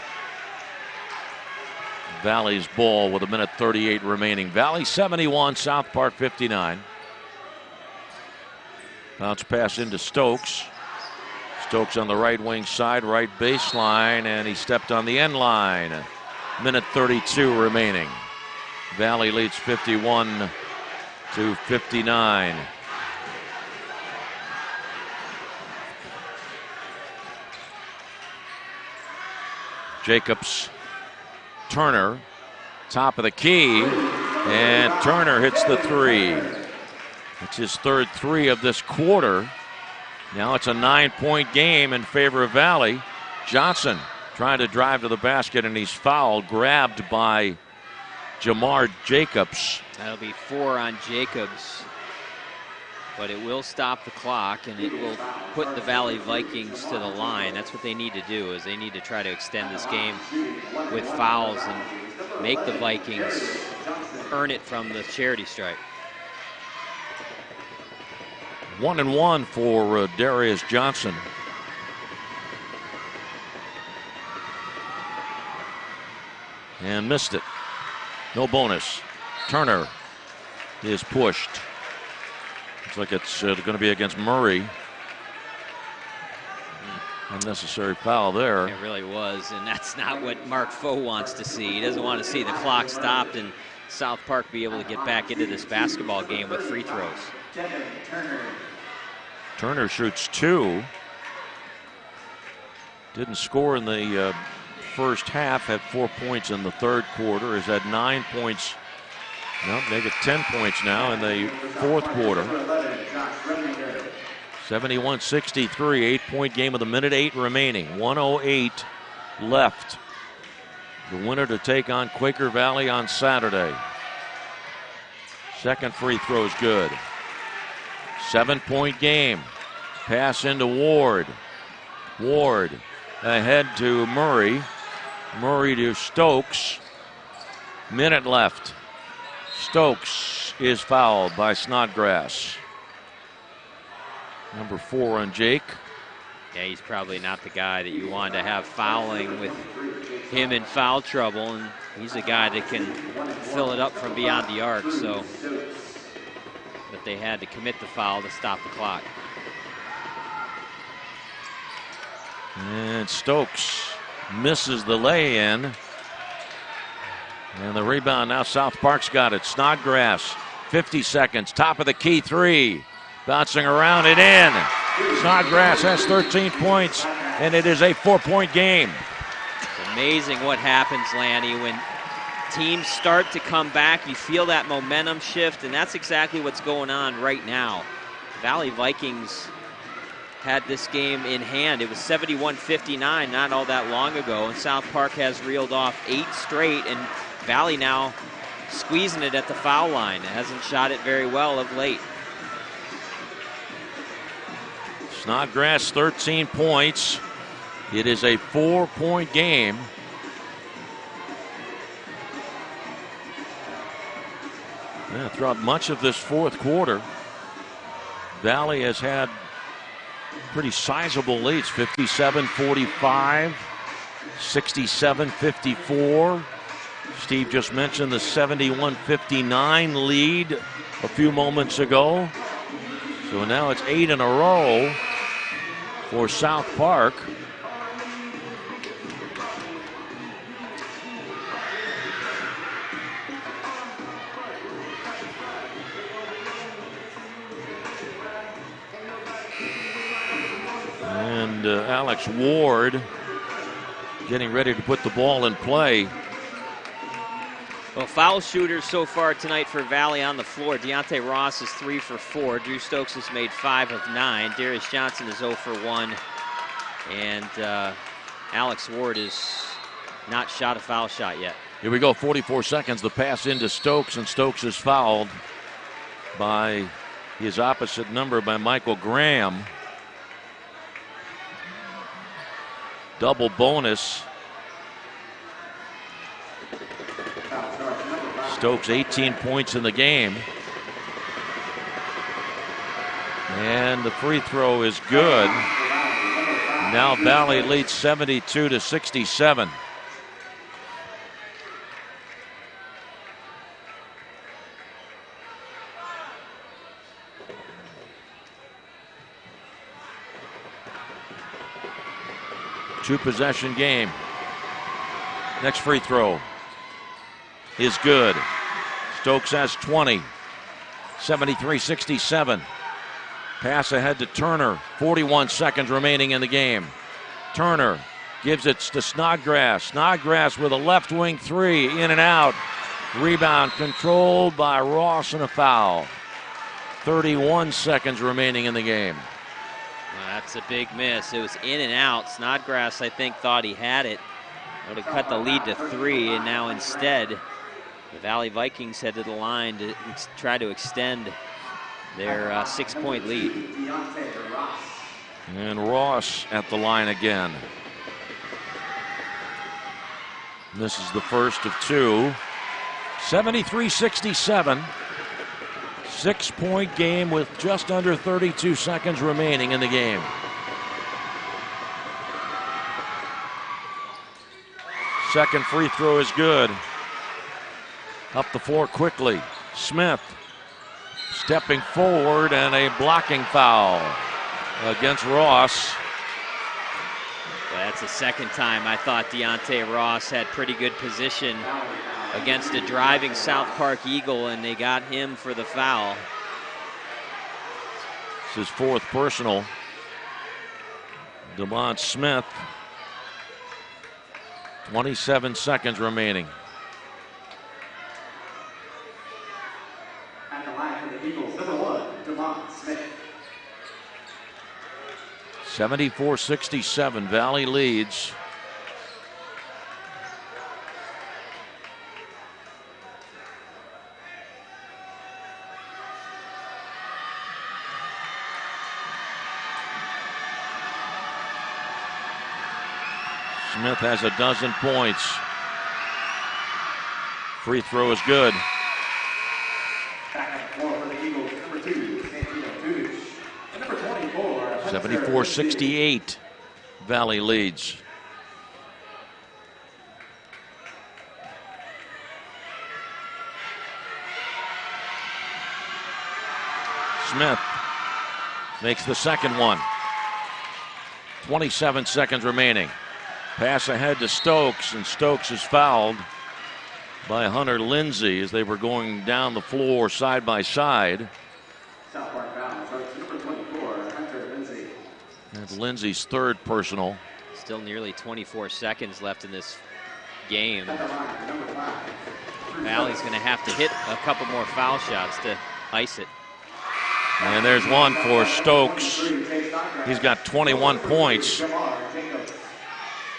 Valley's ball with 1:38 remaining. Valley 71, South Park 59. Bounce pass into Stokes. Stokes on the right wing side, right baseline, and he stepped on the end line. Minute 32 remaining. Valley leads 51-59. Jacobs, Turner, top of the key, and Turner hits the three. It's his third three of this quarter. Now it's a 9-point game in favor of Valley. Johnson trying to drive to the basket, and he's fouled, grabbed by Jamar Jacobs.
That'll be 4 on Jacobs. But it will stop the clock, and it will put the Valley Vikings to the line. That's what they need to do, is they need to try to extend this game with fouls and make the Vikings earn it from the charity stripe.
1-1 for Darius Johnson. And missed it. No bonus. Turner is pushed. Looks like it's going to be against Murray. Unnecessary foul there.
It really was, and that's not what Mark Foe wants to see. He doesn't want to see the clock stopped and South Park be able to get back into this basketball game with free throws.
Turner shoots 2. Didn't score in the first half, had 4 points in the third quarter, has had 9 points. No, they get 10 points now in the fourth quarter. 71-63, 8-point game with 1:08 remaining. 1:08 left. The winner to take on Quaker Valley on Saturday. Second free throw is good. 7-point game. Pass into Ward. Ward ahead to Murray. Murray to Stokes. Minute left. Stokes is fouled by Snodgrass. Number 4 on Jake.
Yeah, he's probably not the guy that you want to have fouling with him in foul trouble, and he's a guy that can fill it up from beyond the arc, so but they had to commit the foul to stop the clock.
And Stokes misses the lay-in. And the rebound now, South Park's got it. Snodgrass, 50 seconds, top of the key 3. Bouncing around and in. Snodgrass has 13 points, and it is a 4-point game.
It's amazing what happens, Lanny, when teams start to come back. You feel that momentum shift, and that's exactly what's going on right now. Valley Vikings had this game in hand. It was 71-59 not all that long ago, and South Park has reeled off 8 straight, and Valley now squeezing it at the foul line. It hasn't shot it very well of late.
Snodgrass 13 points. It is a 4-point game. Yeah, throughout much of this fourth quarter, Valley has had pretty sizable leads, 57-45, 67-54. Steve just mentioned the 71-59 lead a few moments ago. So now it's 8 in a row for South Park. And Alex Ward getting ready to put the ball in play.
Well, foul shooters so far tonight for Valley on the floor. Deontay Ross is 3 for 4. Drew Stokes has made 5 of 9. Darius Johnson is 0 for 1. And Alex Ward is not shot a foul shot yet.
Here we go, 44 seconds. The pass into Stokes, and Stokes is fouled by his opposite number, by Michael Graham. Double bonus. Stokes 18 points in the game. And the free throw is good. Now Valley leads 72-67. Two-possession game. Next free throw is good. Stokes has 20. 73-67. Pass ahead to Turner. 41 seconds remaining in the game. Turner gives it to Snodgrass. Snodgrass with a left wing three. In and out. Rebound controlled by Ross, and a foul. 31 seconds remaining in the game.
Well, that's a big miss. It was in and out. Snodgrass, I think, thought he had it. Would have cut the lead to 3, and now instead, the Valley Vikings head to the line to try to extend their 6-point lead.
And Ross at the line again. This is the first of 2. 73-67. 6-point game with just under 32 seconds remaining in the game. Second free throw is good. Up the floor quickly. Smith stepping forward, and a blocking foul against Ross.
Well, that's the second time I thought Deontay Ross had pretty good position against a driving South Park Eagle, and they got him for the foul.
This is 4th personal. DeMont Smith. 27 seconds remaining.
At the line for the Eagles, number 1, DeMont Smith.
74-67. Valley leads. Smith has a dozen points. Free throw is good.
Back at the floor for the Eagles, number 2, Santino Tudic. And number 24,
74-68. Valley leads. Smith makes the second one. 27 seconds remaining. Pass ahead to Stokes, and Stokes is fouled by Hunter Lindsay as they were going down the floor side by side.
South Park foul, starts number 24, Hunter Lindsay.
That's Lindsay's 3rd personal.
Still nearly 24 seconds left in this game.
At the line, number 5.
Valley's going to have to hit a couple more foul shots to ice it.
And there's one for Stokes. He's got 21 points.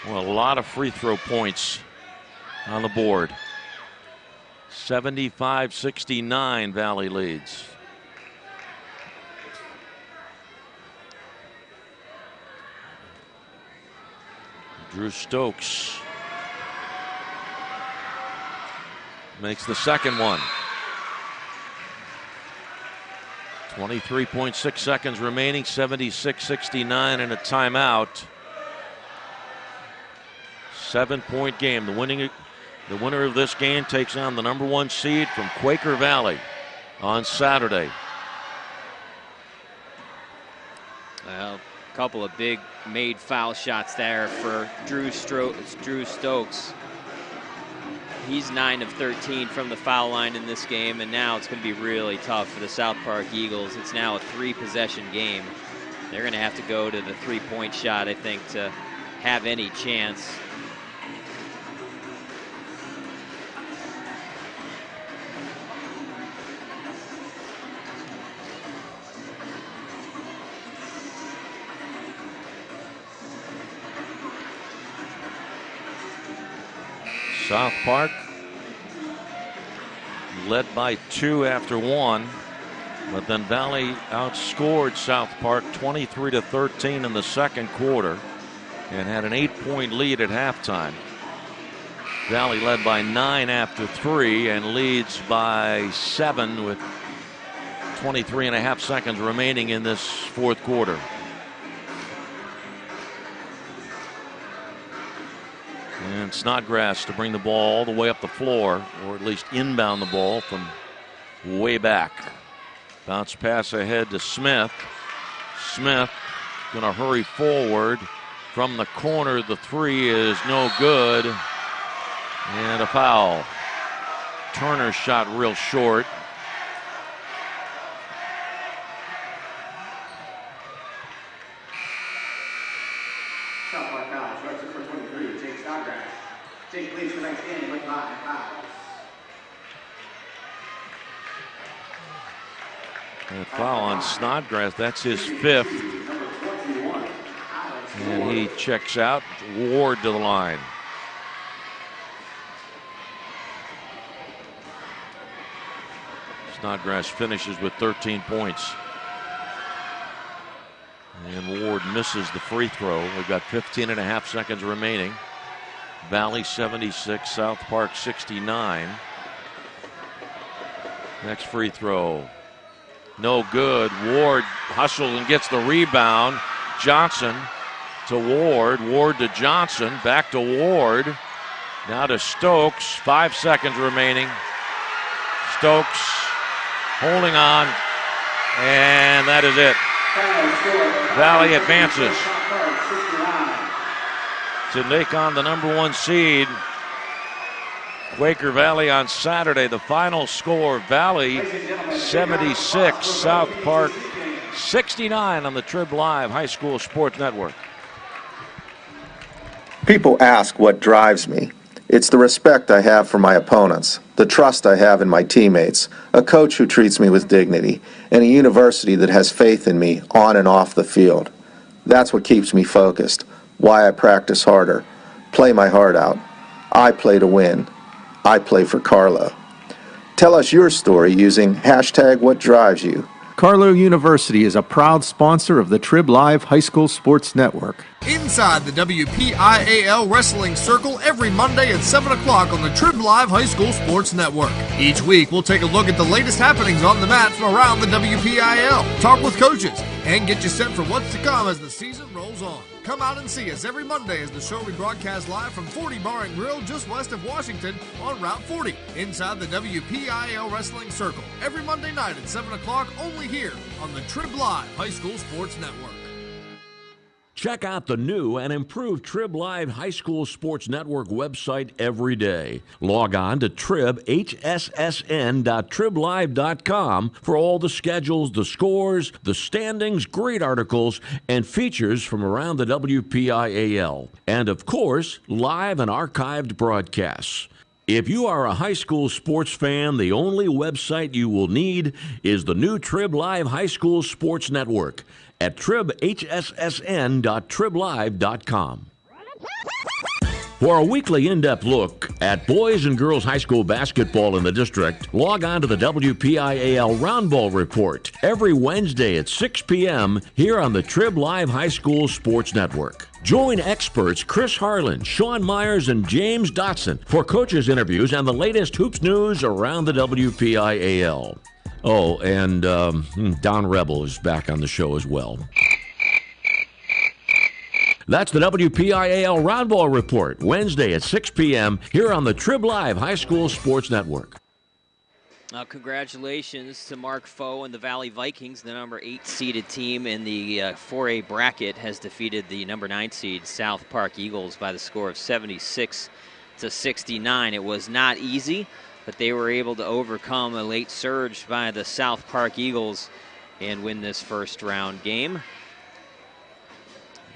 Well, a lot of free throw points on the board. 75-69, Valley leads. Drew Stokes makes the second one. 23.6 seconds remaining, 76-69 and a timeout. 7-point game. The winner of this game takes on the number 1 seed from Quaker Valley on Saturday.
Well, a couple of big made foul shots there for Drew Stokes. He's 9 of 13 from the foul line in this game, and now it's going to be really tough for the South Park Eagles. It's now a 3-possession game. They're going to have to go to the 3-point shot, I think, to have any chance.
South Park led by 2 after 1, but then Valley outscored South Park 23-13 in the second quarter and had an 8-point lead at halftime. Valley led by 9 after 3 and leads by 7 with 23.5 seconds remaining in this fourth quarter. And Snodgrass to bring the ball all the way up the floor, or at least inbound the ball from way back. Bounce pass ahead to Smith. Smith going to hurry forward from the corner. The 3 is no good. And a foul. Turner shot real short. And a foul on Snodgrass. That's his 5th. And he checks out. Ward to the line. Snodgrass finishes with 13 points. And Ward misses the free throw. We've got 15.5 seconds remaining. Valley 76, South Park 69. Next free throw. No good. Ward hustles and gets the rebound. Johnson to Ward. Ward to Johnson. Back to Ward. Now to Stokes. 5 seconds remaining. Stokes holding on. And that is it. Valley advances to take on the number 1 seed, Quaker Valley, on Saturday. The final score, Valley 76, South Park 69 on the Trib Live High School Sports Network.
People ask what drives me. It's the respect I have for my opponents, the trust I have in my teammates, a coach who treats me with dignity, and a university that has faith in me on and off the field. That's what keeps me focused, why I practice harder, play my heart out. I play to win. I play for Carlo. Tell us your story using #WhatDrivesYou.
Carlo University is a proud sponsor of the Trib Live High School Sports Network.
Inside the WPIAL Wrestling Circle every Monday at 7 o'clock on the Trib Live High School Sports Network. Each week, we'll take a look at the latest happenings on the mat from around the WPIAL, talk with coaches, and get you set for what's to come as the season rolls on. Come out and see us every Monday as the show we broadcast live from 40 Bar and Grill just west of Washington on Route 40 inside the WPIAL Wrestling Circle every Monday night at 7 o'clock only here on the Trib Live High School Sports Network.
Check out the new and improved Trib Live High School Sports Network website every day. Log on to tribhssn.triblive.com for all the schedules, the scores, the standings, great articles, and features from around the WPIAL. And, of course, live and archived broadcasts. If you are a high school sports fan, the only website you will need is the new Trib Live High School Sports Network at tribhssn.triblive.com. For a weekly in-depth look at boys and girls high school basketball in the district, log on to the WPIAL Roundball Report every Wednesday at 6 p.m. here on the Trib Live High School Sports Network. Join experts Chris Harlan, Sean Myers, and James Dotson for coaches' interviews and the latest hoops news around the WPIAL. Oh, and Don Rebel is back on the show as well. That's the WPIAL Roundball Report, Wednesday at 6 p.m. here on the Trib Live High School Sports Network.
Congratulations to Mark Foe and the Valley Vikings. The number 8 seeded team in the 4A bracket has defeated the number 9 seed South Park Eagles by the score of 76-69. It was not easy, but they were able to overcome a late surge by the South Park Eagles and win this first round game.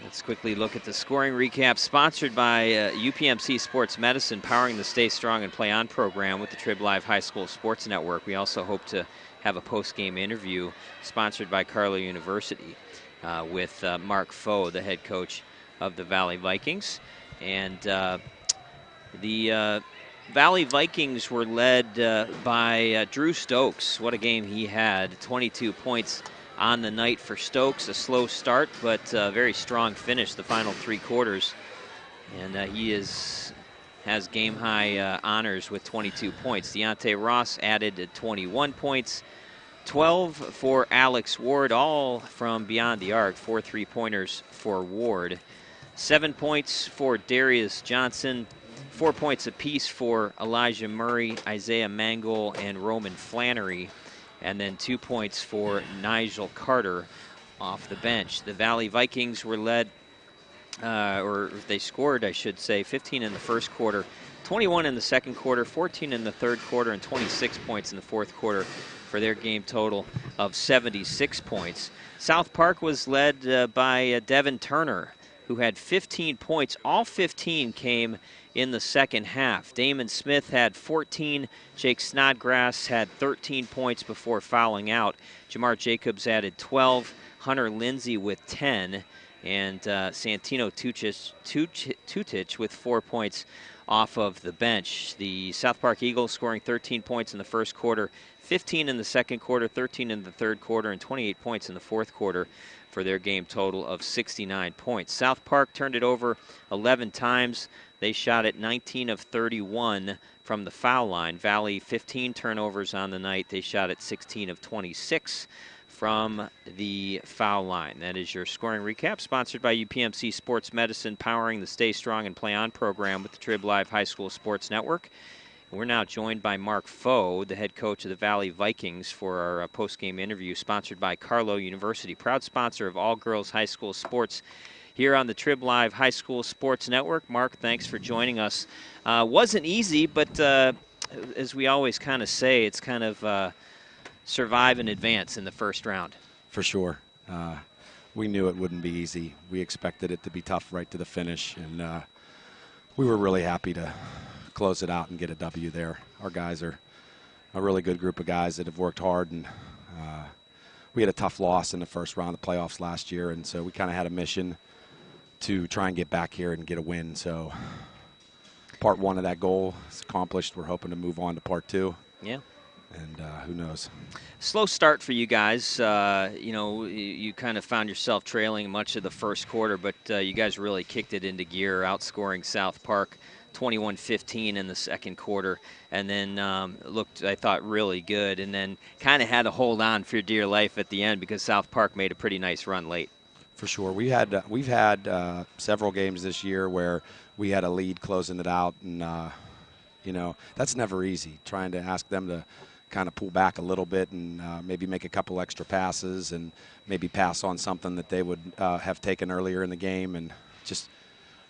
Let's quickly look at the scoring recap, sponsored by UPMC Sports Medicine, powering the Stay Strong and Play On program with the Trib Live High School Sports Network. We also hope to have a post-game interview sponsored by Carlow University with Mark Foe, the head coach of the Valley Vikings. And the Valley Vikings were led by Drew Stokes. What a game he had, 22 points on the night for Stokes. A slow start, but a very strong finish the final 3 quarters. And he has game-high honors with 22 points. Deontay Ross added 21 points. 12 for Alex Ward, all from beyond the arc. 4 3-pointers for Ward. 7 points for Darius Johnson. 4 points apiece for Elijah Murray, Isaiah Mangle, and Roman Flannery. And then 2 points for Nigel Carter off the bench. The Valley Vikings were led, or they scored, I should say, 15 in the first quarter, 21 in the second quarter, 14 in the third quarter, and 26 points in the fourth quarter for their game total of 76 points. South Park was led by Devin Turner, who had 15 points. All 15 came in the second half. Damon Smith had 14. Jake Snodgrass had 13 points before fouling out. Jamar Jacobs added 12. Hunter Lindsay with 10. And Santino Tutich with 4 points off of the bench. The South Park Eagles scoring 13 points in the first quarter, 15 in the second quarter, 13 in the third quarter, and 28 points in the fourth quarter for their game total of 69 points. South Park turned it over 11 times. They shot at 19 of 31 from the foul line. Valley, 15 turnovers on the night. They shot at 16 of 26 from the foul line. That is your scoring recap, sponsored by UPMC Sports Medicine, powering the Stay Strong and Play On program with the Trib Live High School Sports Network. We're now joined by Mark Foe, the head coach of the Valley Vikings, for our post-game interview, sponsored by Carlow University, proud sponsor of all girls high school sports here on the Trib Live High School Sports Network. Mark, thanks for joining us. Wasn't easy, but as we always kind of say, it's kind of survive and advance in the first round.
For sure. We knew it wouldn't be easy. We expected it to be tough right to the finish, and we were really happy to close it out and get a W there. Our guys are a really good group of guys that have worked hard, and we had a tough loss in the first round of the playoffs last year, and so we kind of had a mission to try and get back here and get a win. So part 1 of that goal is accomplished. We're hoping to move on to part 2.
Yeah.
And who knows?
Slow start for you guys. You kind of found yourself trailing much of the first quarter, but you guys really kicked it into gear, outscoring South Park 21-15 in the second quarter, and then looked, I thought, really good, and then kind of had to hold on for dear life at the end because South Park made a pretty nice run late.
For sure. We've had several games this year where we had a lead closing it out, and that's never easy, trying to ask them to kind of pull back a little bit and maybe make a couple extra passes and maybe pass on something that they would have taken earlier in the game, and just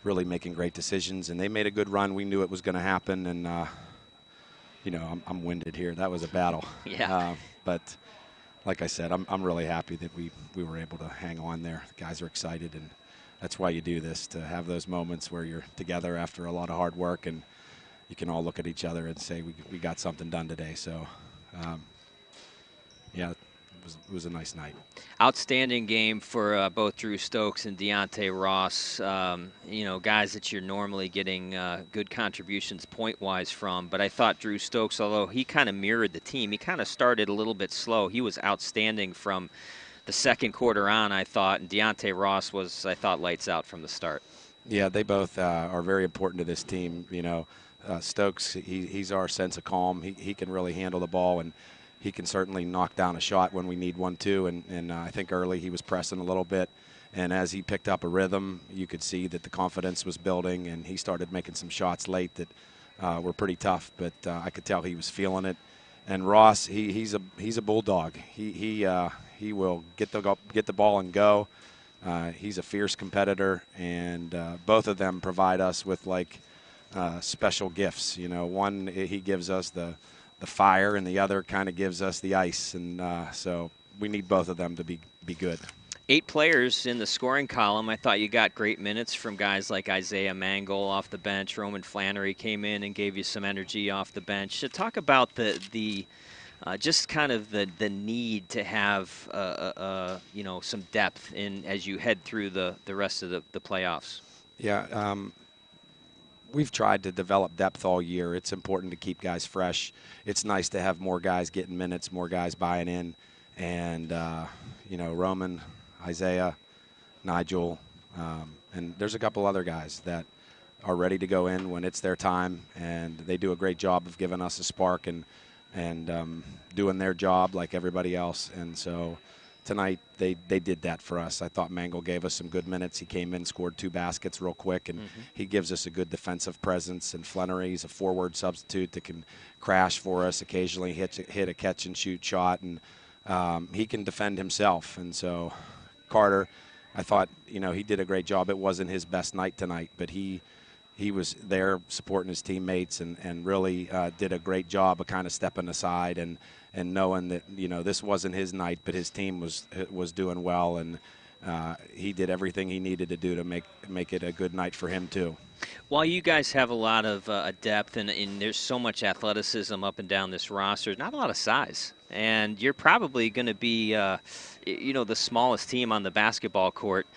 really making great decisions. And they made a good run. We knew it was going to happen, and I'm winded here. That was a battle.
Yeah.
But like I said, I'm really happy that we were able to hang on there. The guys are excited, and that's why you do this, to have those moments where you're together after a lot of hard work and you can all look at each other and say we got something done today. So, it was a nice night.
Outstanding game for both Drew Stokes and Deontay Ross. Guys that you're normally getting good contributions point-wise from. But I thought Drew Stokes, although he kind of mirrored the team, he kind of started a little bit slow. He was outstanding from the second quarter on, I thought. And Deontay Ross was, I thought, lights out from the start.
Yeah, they both are very important to this team. Stokes, he's our sense of calm. He can really handle the ball, and he can certainly knock down a shot when we need one too. And I think early he was pressing a little bit. And as he picked up a rhythm, you could see that the confidence was building, and he started making some shots late that were pretty tough. But I could tell he was feeling it. And Ross, he's a bulldog. He will get the ball and go. He's a fierce competitor, and both of them provide us with special gifts. One, he gives us the fire, and the other kind of gives us the ice. And so we need both of them to be good.
8 players in the scoring column. I thought you got great minutes from guys like Isaiah Mangle off the bench. Roman Flannery came in and gave you some energy off the bench. So talk about the just kind of the need to have some depth in as you head through the rest of the playoffs.
Yeah, we've tried to develop depth all year. It's important to keep guys fresh. It's nice to have more guys getting minutes, more guys buying in, and Roman, Isaiah, Nigel, and there's a couple other guys that are ready to go in when it's their time, and they do a great job of giving us a spark and doing their job like everybody else. And so tonight they did that for us. I thought Mangle gave us some good minutes. He came in, scored 2 baskets real quick, and he gives us a good defensive presence. And Flannery's a forward substitute that can crash for us, occasionally hit a catch-and-shoot shot, and he can defend himself. And so Carter, I thought, he did a great job. It wasn't his best night tonight, but he was there supporting his teammates and really did a great job of kind of stepping aside and knowing that, this wasn't his night, but his team was doing well, and he did everything he needed to do to make it a good night for him too.
While you guys have a lot of depth and there's so much athleticism up and down this roster, not a lot of size. And you're probably going to be, the smallest team on the basketball court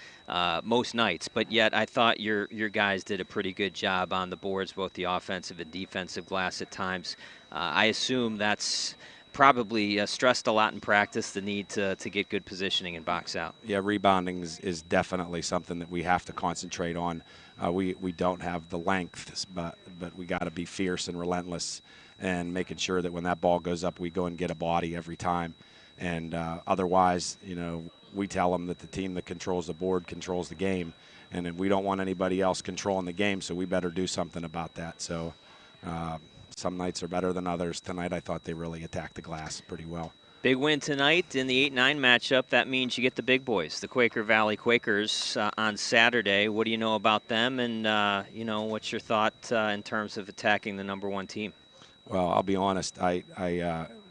most nights. But yet I thought your guys did a pretty good job on the boards, both the offensive and defensive glass at times. I assume that's probably stressed a lot in practice, the need to get good positioning and box out.
Yeah, rebounding is definitely something that we have to concentrate on. We don't have the length, but we got to be fierce and relentless and making sure that when that ball goes up, we go and get a body every time. And otherwise, we tell them that the team that controls the board controls the game, and we don't want anybody else controlling the game, so we better do something about that. So some nights are better than others. Tonight I thought they really attacked the glass pretty well.
Big win tonight in the 8-9 matchup. That means you get the big boys, the Quaker Valley Quakers, on Saturday. What do you know about them, and what's your thought in terms of attacking the #1 team?
Well, I'll be honest. I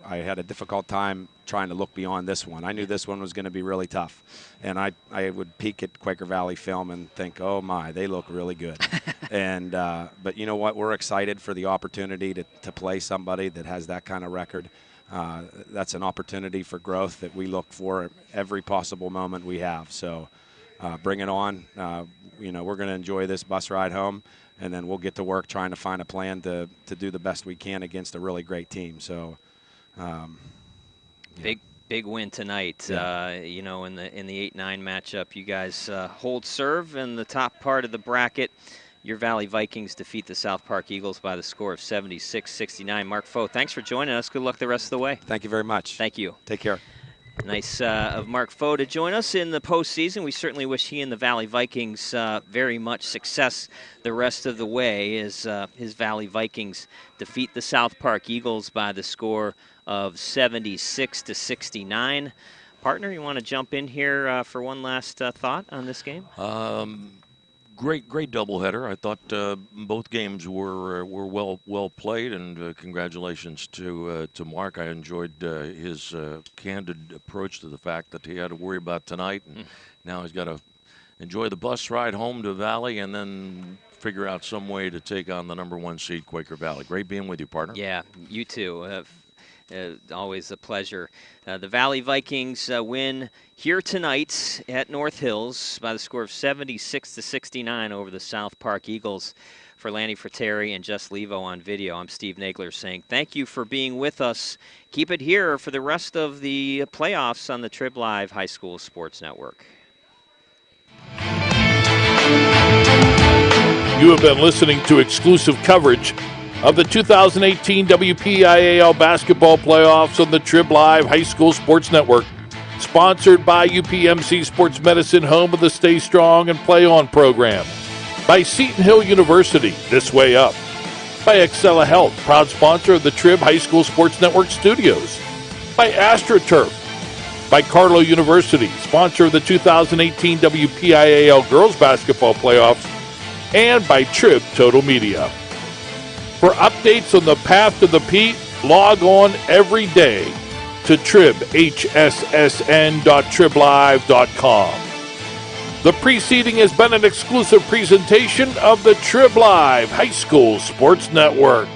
had a difficult time trying to look beyond this one. I knew this one was going to be really tough, and I would peek at Quaker Valley film and think, oh my, they look really good. And but you know what? We're excited for the opportunity to play somebody that has that kind of record. That's an opportunity for growth that we look for every possible moment we have. So bring it on. We're going to enjoy this bus ride home, and then we'll get to work trying to find a plan to do the best we can against a really great team. So
big win tonight.
Yeah.
In the 8-9 matchup, you guys hold serve in the top part of the bracket. Your Valley Vikings defeat the South Park Eagles by the score of 76-69. Mark Foe, thanks for joining us. Good luck the rest of the way.
Thank you very much.
Thank you.
Take care.
Nice of Mark Foe to join us in the postseason. We certainly wish he and the Valley Vikings very much success the rest of the way as his Valley Vikings defeat the South Park Eagles by the score of 76-69. Partner, you want to jump in here for one last thought on this game?
Great doubleheader. I thought both games were well played, and congratulations to Mark. I enjoyed his candid approach to the fact that he had to worry about tonight, and now he's got to enjoy the bus ride home to Valley, and then figure out some way to take on the #1 seed Quaker Valley. Great being with you, partner.
Yeah, you too. Always a pleasure. The Valley Vikings win here tonight at North Hills by the score of 76-69 over the South Park Eagles. For Lanny, Frattare, and Jess Levo on video, I'm Steve Nagler saying thank you for being with us. Keep it here for the rest of the playoffs on the Trib Live High School Sports Network.
You have been listening to exclusive coverage of the 2018 WPIAL basketball playoffs on the Trib Live High School Sports Network. Sponsored by UPMC Sports Medicine, home of the Stay Strong and Play On program. By Seton Hill University, This Way Up. By Excella Health, proud sponsor of the Trib High School Sports Network studios. By AstroTurf. By Carlow University, sponsor of the 2018 WPIAL girls basketball playoffs. And by Trib Total Media. For updates on the path to the Pete, log on every day to tribhssn.triblive.com. The preceding has been an exclusive presentation of the Trib Live High School Sports Network.